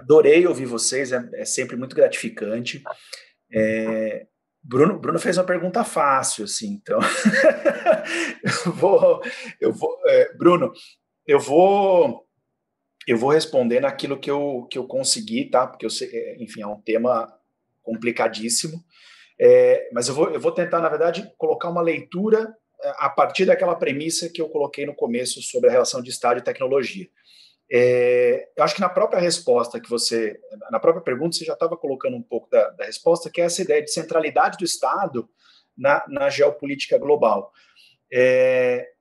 Adorei ouvir vocês, é sempre muito gratificante. Bruno fez uma pergunta fácil, assim, então Bruno, eu vou responder naquilo que eu consegui, tá? Porque eu sei, enfim, é um tema complicadíssimo, mas eu vou tentar, na verdade, colocar uma leitura a partir daquela premissa que eu coloquei no começo sobre a relação de Estado e tecnologia. Eu acho que na própria resposta na própria pergunta, você já estava colocando um pouco da resposta, que é essa ideia de centralidade do Estado na geopolítica global.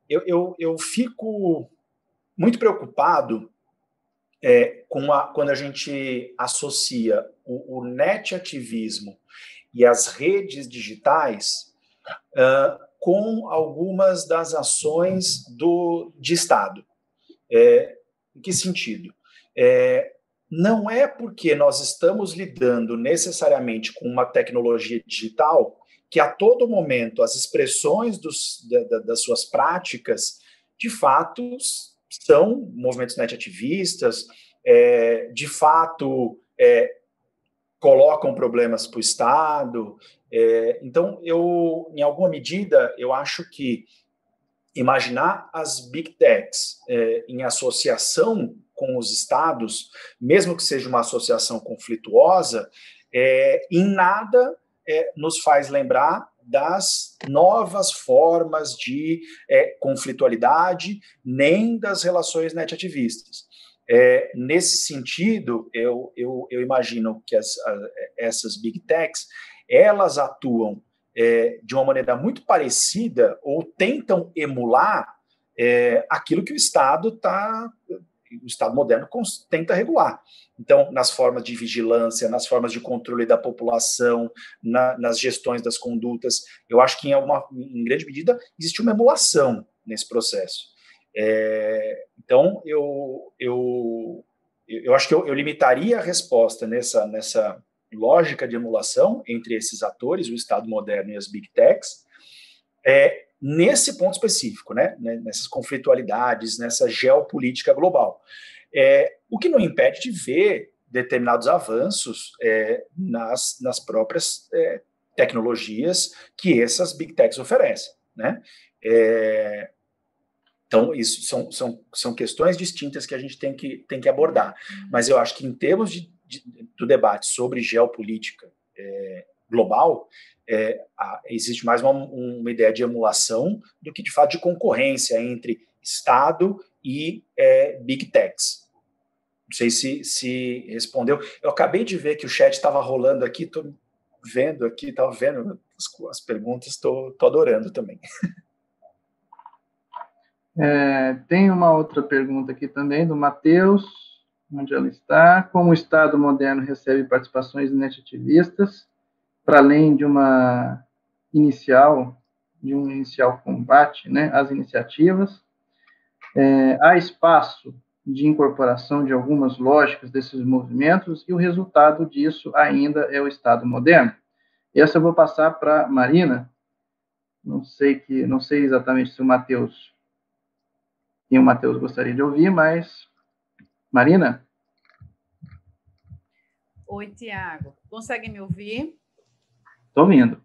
Eu fico muito preocupado quando a gente associa o netativismo e as redes digitais com algumas das ações de Estado. Em que sentido? Não é porque nós estamos lidando necessariamente com uma tecnologia digital que a todo momento as expressões das suas práticas, de fato, são movimentos netativistas, de fato colocam problemas para o Estado. Então, em alguma medida, eu acho que imaginar as Big Techs em associação com os estados, mesmo que seja uma associação conflituosa, em nada nos faz lembrar das novas formas de conflitualidade, nem das relações net-ativistas. Nesse sentido, eu imagino que essas Big Techs, elas atuam de uma maneira muito parecida ou tentam emular aquilo que o Estado moderno tenta regular. Então, nas formas de vigilância, nas formas de controle da população, nas gestões das condutas, eu acho que, em grande medida, existe uma emulação nesse processo. Então, eu acho que eu limitaria a resposta nessa lógica de emulação entre esses atores, o Estado moderno e as Big Techs, nesse ponto específico, né, nessas conflitualidades, nessa geopolítica global. O que não impede de ver determinados avanços nas próprias tecnologias que essas Big Techs oferecem, né? Então, isso são questões distintas que a gente tem que abordar. Mas eu acho que, em termos do debate sobre geopolítica global, existe mais uma ideia de emulação do que, de fato, de concorrência entre Estado e Big Techs. Não sei se respondeu. Eu acabei de ver que o chat estava rolando aqui, estou vendo aqui, estava vendo as perguntas, estou adorando também. Tem uma outra pergunta aqui também, do Matheus, onde ela está. Como o Estado moderno recebe participações net-ativistas, para além de um inicial combate, né, às iniciativas? Há espaço de incorporação de algumas lógicas desses movimentos, e o resultado disso ainda é o Estado moderno? Essa eu vou passar para Marina. Não sei exatamente se o Matheus gostaria de ouvir, mas... Marina? Oi, Tiago. Consegue me ouvir? Estou ouvindo.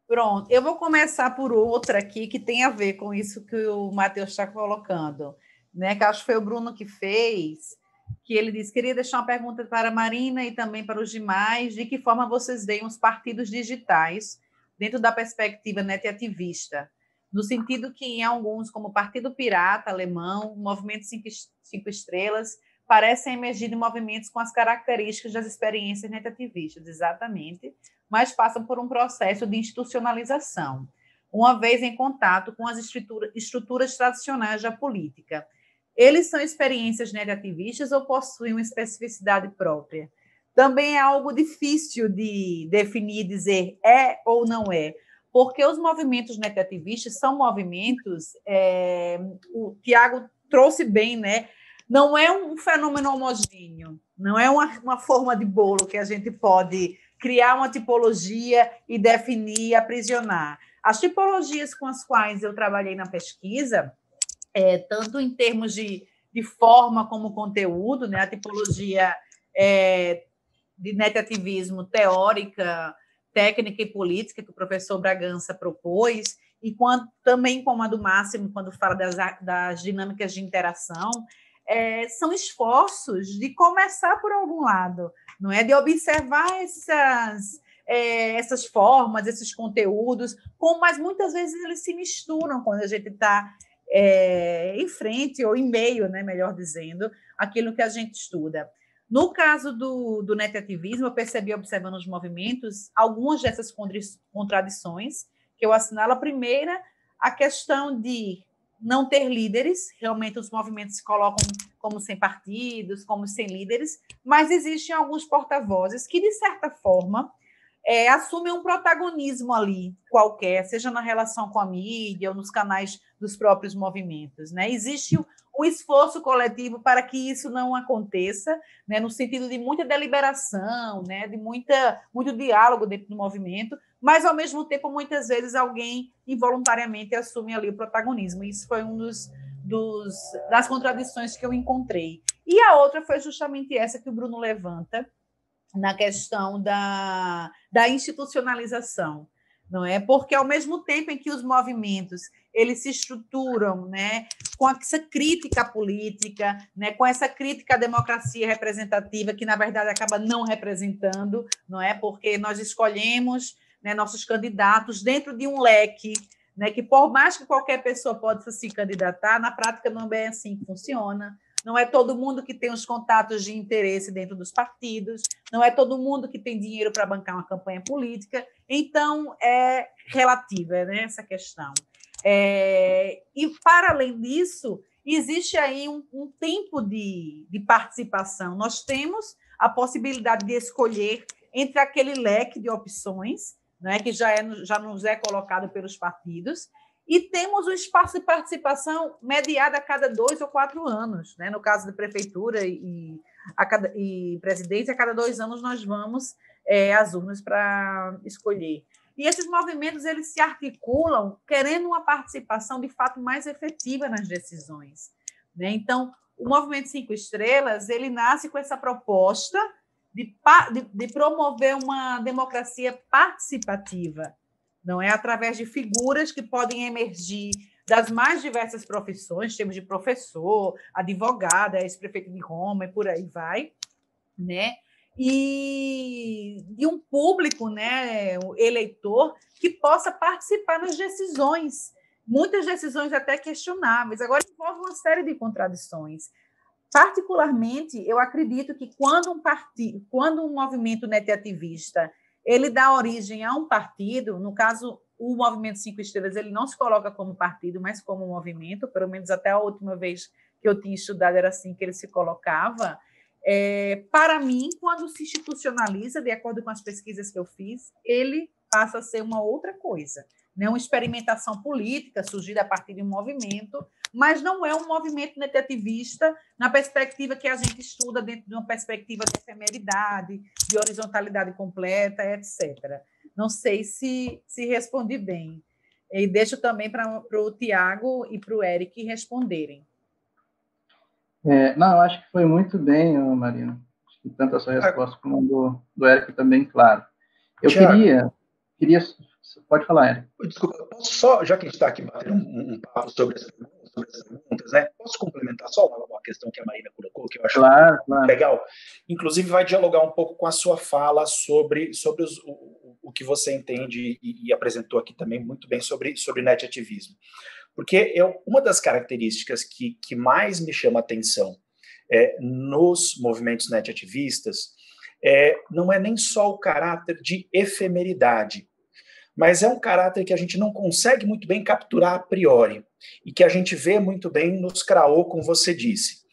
Pronto. Eu vou começar por outra aqui que tem a ver com isso que o Matheus está colocando, né? Que acho que foi o Bruno que fez, que ele disse: queria deixar uma pergunta para a Marina e também para os demais, de que forma vocês veem os partidos digitais dentro da perspectiva net-ativista, no sentido que em alguns, como o Partido Pirata alemão, o Movimento 5 Estrelas, parecem emergir de movimentos com as características das experiências net-ativistas, exatamente, mas passam por um processo de institucionalização, uma vez em contato com as estruturas tradicionais da política. Eles são experiências net-ativistas ou possuem uma especificidade própria? Também é algo difícil de definir, dizer ou não é, porque os movimentos net-ativistas são movimentos, o Tiago trouxe bem, né? Não é um fenômeno homogêneo, não é uma forma de bolo que a gente pode criar uma tipologia e definir e aprisionar. As tipologias com as quais eu trabalhei na pesquisa, tanto em termos de forma como conteúdo, né? A tipologia de net-ativismo teórica, técnica e política que o professor Bragança propôs, e também como a do Máximo, quando fala das dinâmicas de interação, são esforços de começar por algum lado, não é? De observar essas formas, esses conteúdos, mas muitas vezes eles se misturam quando a gente está em frente ou em meio, né, melhor dizendo, aquilo que a gente estuda. No caso do net-ativismo, eu percebi, observando os movimentos, algumas dessas contradições que eu assinalo. A primeira, a questão de não ter líderes, realmente os movimentos se colocam como sem partidos, como sem líderes, mas existem alguns porta-vozes que, de certa forma, assumem um protagonismo ali qualquer, seja na relação com a mídia ou nos canais dos próprios movimentos, né? Existe um esforço coletivo para que isso não aconteça, né? No sentido de muita deliberação, né? De muito diálogo dentro do movimento, mas, ao mesmo tempo, muitas vezes alguém involuntariamente assume ali o protagonismo. Isso foi um das contradições que eu encontrei. E a outra foi justamente essa que o Bruno levanta, na questão da institucionalização. não é? Porque, ao mesmo tempo em que os movimentos eles se estruturam, né, com essa crítica política, né, com essa crítica à democracia representativa, que, na verdade, acaba não representando, não é? Porque nós escolhemos, né, nossos candidatos dentro de um leque, né, que, por mais que qualquer pessoa possa se candidatar, na prática não é assim que funciona. Não é todo mundo que tem os contatos de interesse dentro dos partidos, não é todo mundo que tem dinheiro para bancar uma campanha política, então é relativa, né, essa questão. E, para além disso, existe aí um tempo de participação. Nós temos a possibilidade de escolher entre aquele leque de opções, né, que já nos é colocado pelos partidos, e temos um espaço de participação mediado a cada 2 ou 4 anos. Né? No caso da prefeitura e presidência, a cada 2 anos nós vamos às urnas para escolher. E esses movimentos eles se articulam querendo uma participação, de fato, mais efetiva nas decisões. Né? Então, o Movimento 5 Estrelas ele nasce com essa proposta de promover uma democracia participativa, não é? Através de figuras que podem emergir das mais diversas profissões, temos de professor, advogada, ex-prefeito de Roma e por aí vai, né? E de um público, né, o eleitor, que possa participar nas decisões, muitas decisões até questionáveis. Agora, envolve uma série de contradições. Particularmente, eu acredito que quando um movimento netativista ele dá origem a um partido, no caso, o Movimento 5 Estrelas, ele não se coloca como partido, mas como um movimento, pelo menos até a última vez que eu tinha estudado era assim que ele se colocava. Para mim, quando se institucionaliza, de acordo com as pesquisas que eu fiz, ele passa a ser uma outra coisa, né? Uma experimentação política surgida a partir de um movimento, mas não é um movimento netativista na perspectiva que a gente estuda dentro de uma perspectiva de efemeridade, de horizontalidade completa, etc. Não sei se respondi bem. E deixo também para o Tiago e para o Eric responderem. Não, eu acho que foi muito bem, Marina. Acho que tanto a sua resposta como do Eric também, claro. Eu queria... Pode falar, Eric. Desculpa, posso só, já que a gente está aqui batendo um papo sobre essas perguntas, né? Posso complementar só uma questão que a Marina colocou, que eu acho legal? Inclusive, vai dialogar um pouco com a sua fala sobre o que você entende e apresentou aqui também muito bem sobre netativismo. Porque uma das características que mais me chama a atenção nos movimentos netativistas não é nem só o caráter de efemeridade, mas é um caráter que a gente não consegue muito bem capturar a priori, e que a gente vê muito bem nos CRAO, como você disse,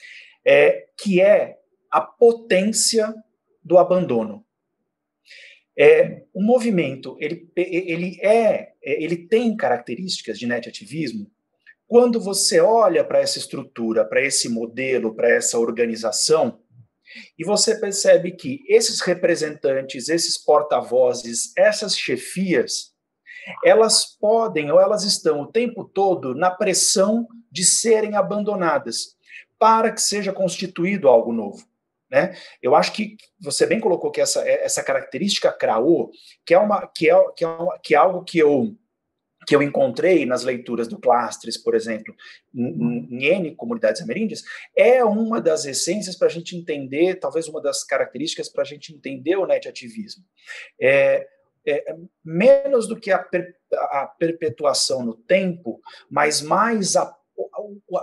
que é a potência do abandono. O movimento ele tem características de netativismo quando você olha para essa estrutura, para esse modelo, para essa organização, e você percebe que esses representantes, esses porta-vozes, essas chefias, elas podem ou elas estão o tempo todo na pressão de serem abandonadas para que seja constituído algo novo. Né? Eu acho que você bem colocou que essa característica CRAO, que é algo que eu encontrei nas leituras do Clastres, por exemplo, em N comunidades ameríndias, é uma das essências para a gente entender, talvez uma das características para a gente entender o netativismo. Menos do que a perpetuação no tempo, mas mais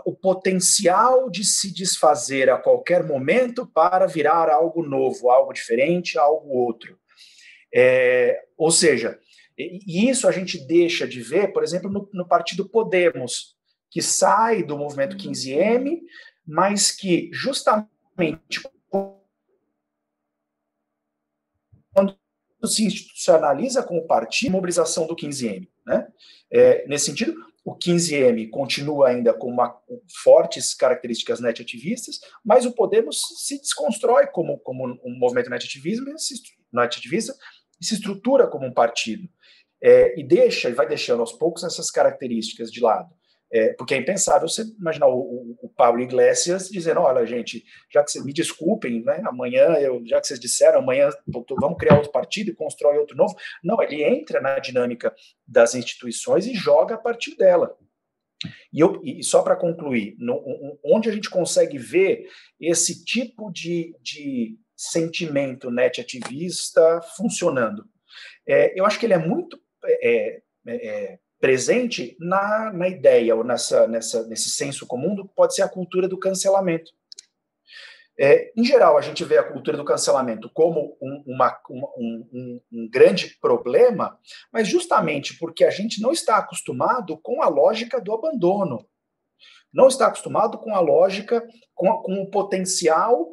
o potencial de se desfazer a qualquer momento para virar algo novo, algo diferente, algo outro. Ou seja, e isso a gente deixa de ver, por exemplo, no partido Podemos, que sai do movimento 15M, mas que justamente quando se institucionaliza como partido, mobilização do 15M. Né? Nesse sentido, o 15M continua ainda com fortes características netativistas, mas o Podemos se desconstrói como um movimento netativista e se estrutura como um partido. E vai deixando aos poucos essas características de lado. Porque é impensável você imaginar o Pablo Iglesias dizendo, olha, gente, já que vocês me desculpem, né, amanhã, já que vocês disseram, amanhã vamos criar outro partido e constrói outro novo. Não, ele entra na dinâmica das instituições e joga a partir dela. E só para concluir, onde a gente consegue ver esse tipo de sentimento net-ativista funcionando? Eu acho que ele é muito presente na ideia, ou nesse senso comum do que pode ser a cultura do cancelamento. Em geral, a gente vê a cultura do cancelamento como um grande problema, mas justamente porque a gente não está acostumado com a lógica do abandono, não está acostumado com a lógica, com o potencial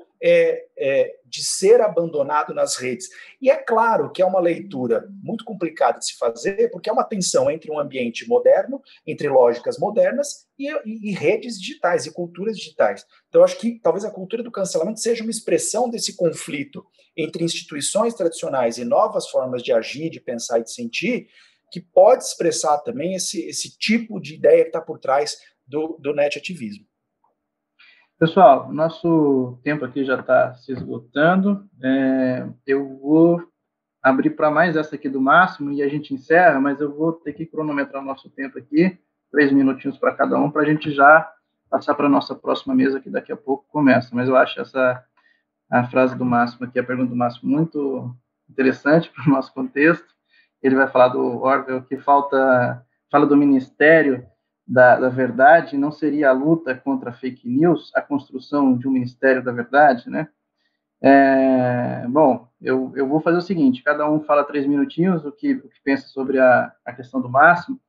de ser abandonado nas redes. E é claro que é uma leitura muito complicada de se fazer, porque é uma tensão entre um ambiente moderno, entre lógicas modernas e redes digitais e culturas digitais. Então, eu acho que talvez a cultura do cancelamento seja uma expressão desse conflito entre instituições tradicionais e novas formas de agir, de pensar e de sentir, que pode expressar também esse tipo de ideia que está por trás do net-ativismo. Pessoal, nosso tempo aqui já está se esgotando. Eu vou abrir para mais essa aqui do Máximo e a gente encerra, mas eu vou ter que cronometrar o nosso tempo aqui, 3 minutinhos para cada um, para a gente já passar para a nossa próxima mesa, que daqui a pouco começa. Mas eu acho a frase do Máximo aqui, a pergunta do Máximo, muito interessante para o nosso contexto. Ele vai falar do Orwell, que fala do Ministério da Verdade, não seria a luta contra a fake news, a construção de um Ministério da Verdade, né? Bom, eu vou fazer o seguinte, cada um fala 3 minutinhos, o que pensa sobre a questão do Máximo.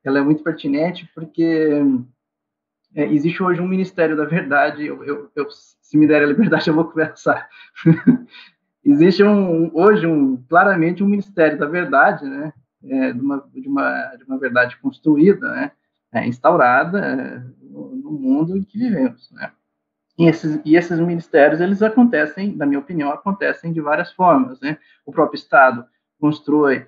Ela é muito pertinente, porque existe hoje um Ministério da Verdade, se me der a liberdade, eu vou conversar. Existe hoje claramente um Ministério da Verdade, né? De uma verdade construída, né? Instaurada no mundo em que vivemos, né? E esses ministérios, eles acontecem, na minha opinião, acontecem de várias formas, né? O próprio Estado constrói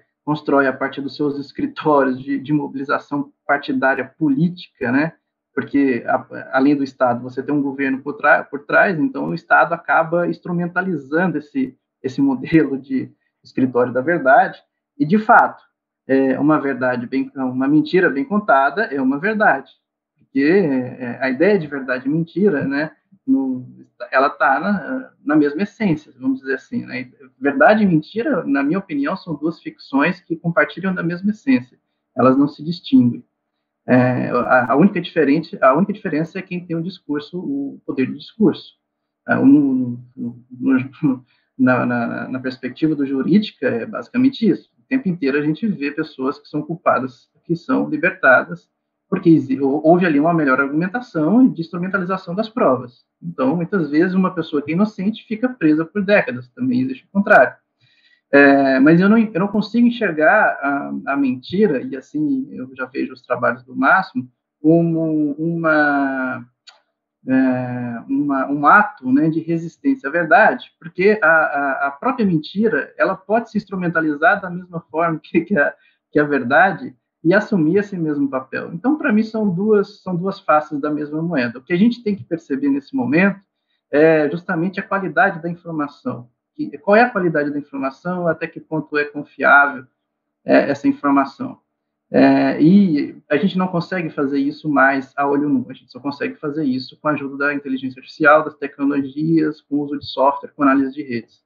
a partir dos seus escritórios de mobilização partidária política, né? Porque, além do Estado, você tem um governo por trás, então o Estado acaba instrumentalizando esse modelo de escritório da verdade, e, de fato, uma mentira bem contada é uma verdade, porque a ideia de verdade e mentira, né, ela está na mesma essência, vamos dizer assim, né? Verdade e mentira, na minha opinião, são duas ficções que compartilham da mesma essência, elas não se distinguem. A única diferença é quem tem o discurso, o poder de discurso. Na perspectiva do jurídica, é basicamente isso. O tempo inteiro a gente vê pessoas que são culpadas, que são libertadas, porque houve ali uma melhor argumentação e de instrumentalização das provas. Então, muitas vezes, uma pessoa que é inocente fica presa por décadas, também existe o contrário. Mas eu não consigo enxergar a mentira, e assim eu já vejo os trabalhos do Máximo, como um ato, né, de resistência à verdade, porque a própria mentira ela pode se instrumentalizar da mesma forma que a verdade e assumir esse mesmo papel. Então, para mim, são duas faces da mesma moeda. O que a gente tem que perceber nesse momento é justamente a qualidade da informação. Qual é a qualidade da informação, até que ponto é confiável essa informação. E a gente não consegue fazer isso mais a olho nu, a gente só consegue fazer isso com a ajuda da inteligência artificial, das tecnologias, com o uso de software, com análise de redes.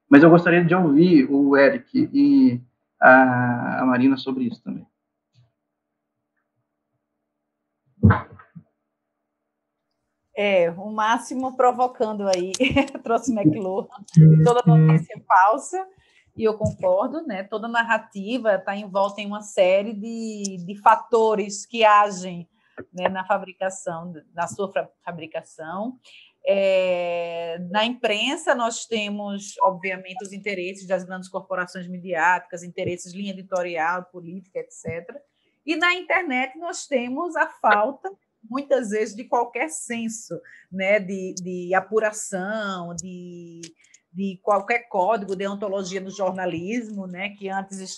Mas eu gostaria de ouvir o Eric e a Marina sobre isso também. O Máximo provocando aí, trouxe McLuhan, toda notícia falsa, e eu concordo, né? Toda narrativa está envolta em uma série de fatores que agem, né, na sua fabricação. Na imprensa, nós temos, obviamente, os interesses das grandes corporações midiáticas, interesses de linha editorial, política, etc. E na internet nós temos a falta, muitas vezes, de qualquer senso, né, de apuração, de qualquer código, deontologia do jornalismo, né, que antes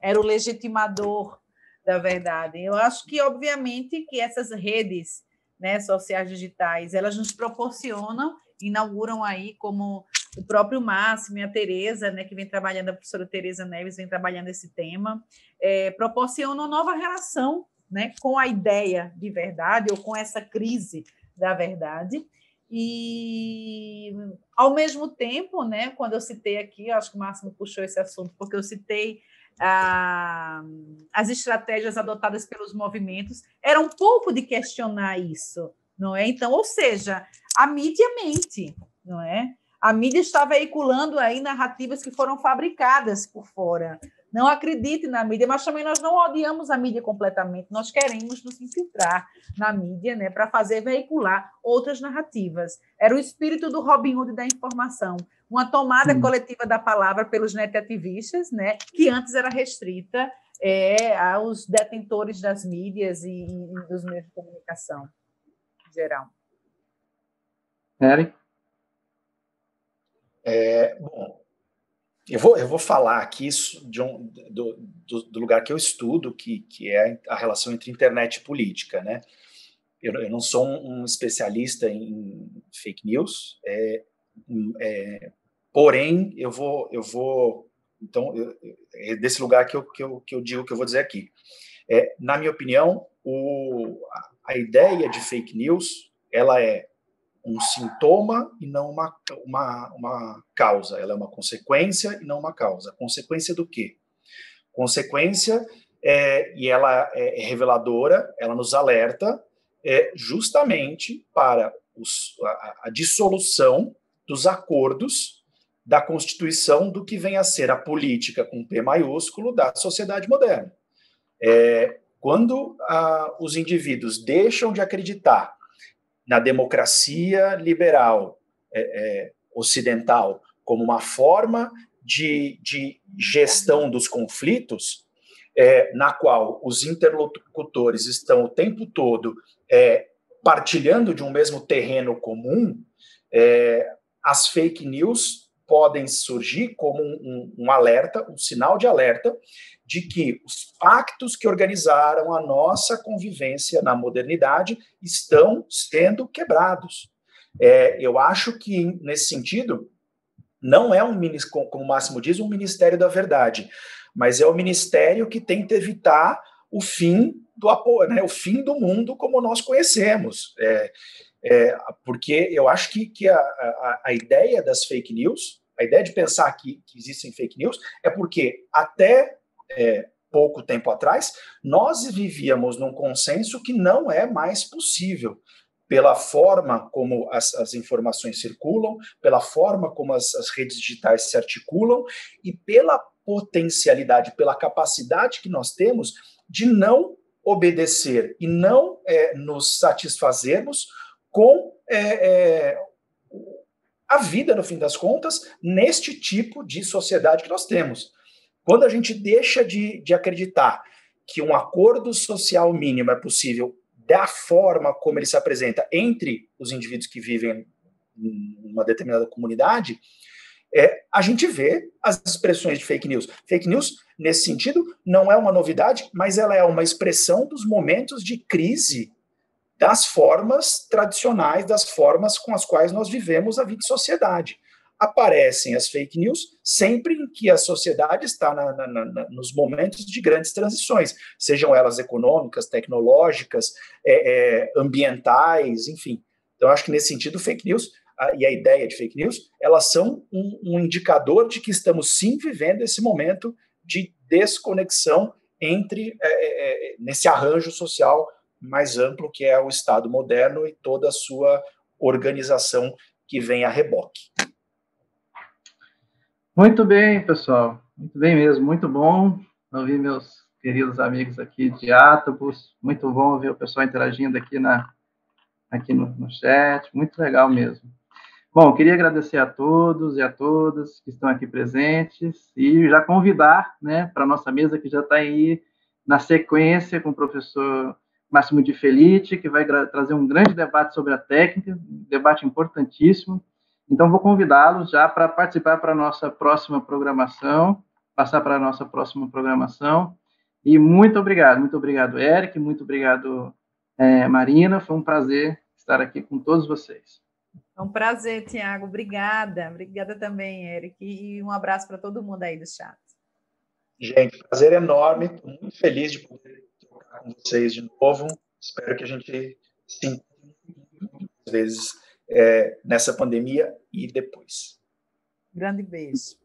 era o legitimador da verdade. Eu acho que, obviamente, que essas redes, né, sociais digitais, elas nos proporcionam, inauguram aí, como o próprio Máximo e a Tereza, né, que vem trabalhando, a professora Tereza Neves vem trabalhando esse tema, proporcionam uma nova relação, né, com a ideia de verdade ou com essa crise da verdade. E, ao mesmo tempo, né, quando eu citei aqui, eu acho que o Máximo puxou esse assunto, porque eu citei as estratégias adotadas pelos movimentos, era um pouco de questionar isso, não é? Então, ou seja, a mídia mente, não é? A mídia está veiculando aí narrativas que foram fabricadas por fora. Não acredite na mídia, mas também nós não odiamos a mídia completamente, nós queremos nos infiltrar na mídia, né, para fazer veicular outras narrativas. Era o espírito do Robin Hood da informação, uma tomada coletiva da palavra pelos netativistas, né, que antes era restrita aos detentores das mídias e dos meios de comunicação em geral. Eric? Bom, eu vou falar aqui do lugar que eu estudo, que é a relação entre internet e política, né? Eu não sou um especialista em fake news, porém, então, é desse lugar que eu digo que eu vou dizer aqui. Na minha opinião, a ideia de fake news, ela é um sintoma e não uma causa. Ela é uma consequência e não uma causa. Consequência do quê? Consequência, e ela é reveladora, ela nos alerta justamente para a dissolução dos acordos da constituição do que vem a ser a política com P maiúsculo da sociedade moderna. Quando os indivíduos deixam de acreditar na democracia liberal ocidental como uma forma de gestão dos conflitos, na qual os interlocutores estão o tempo todo partilhando de um mesmo terreno comum, as fake news podem surgir como um alerta, um sinal de alerta de que os pactos que organizaram a nossa convivência na modernidade estão sendo quebrados. Eu acho que, nesse sentido, não é como o Máximo diz, um ministério da verdade, mas é o ministério que tenta evitar o fim do apoio, né, o fim do mundo como nós conhecemos. Porque eu acho que a ideia das fake news, a ideia de pensar que existem fake news, é porque até pouco tempo atrás, nós vivíamos num consenso que não é mais possível, pela forma como as informações circulam, pela forma como as redes digitais se articulam e pela potencialidade, pela capacidade que nós temos de não obedecer e não nos satisfazermos com a vida, no fim das contas, neste tipo de sociedade que nós temos. Quando a gente deixa de acreditar que um acordo social mínimo é possível da forma como ele se apresenta entre os indivíduos que vivem em uma determinada comunidade, a gente vê as expressões de fake news. Fake news, nesse sentido, não é uma novidade, mas ela é uma expressão dos momentos de crise das formas tradicionais, das formas com as quais nós vivemos a vida de sociedade. Aparecem as fake news sempre em que a sociedade está nos momentos de grandes transições, sejam elas econômicas, tecnológicas, ambientais, enfim. Então, acho que nesse sentido, fake news e a ideia de fake news, elas são um indicador de que estamos sim vivendo esse momento de desconexão nesse arranjo social mais amplo que é o Estado moderno e toda a sua organização que vem a reboque. Muito bem, pessoal. Muito bem mesmo, muito bom ouvir meus queridos amigos aqui de Átomos. Muito bom ver o pessoal interagindo aqui no chat. Muito legal mesmo. Bom, queria agradecer a todos e a todas que estão aqui presentes e já convidar, né, para a nossa mesa que já está aí na sequência com o professor Máximo de Felice, que vai trazer um grande debate sobre a técnica, um debate importantíssimo. Então, vou convidá-los já para participar para a nossa próxima programação, passar para a nossa próxima programação. E muito obrigado, Eric, muito obrigado, Marina, foi um prazer estar aqui com todos vocês. É um prazer, Tiago, obrigada também, Eric, e um abraço para todo mundo aí do chat. Gente, prazer enorme, estou muito feliz de poder trocar com vocês de novo, espero que a gente se encontre muitas vezes nessa pandemia e depois. Grande beijo.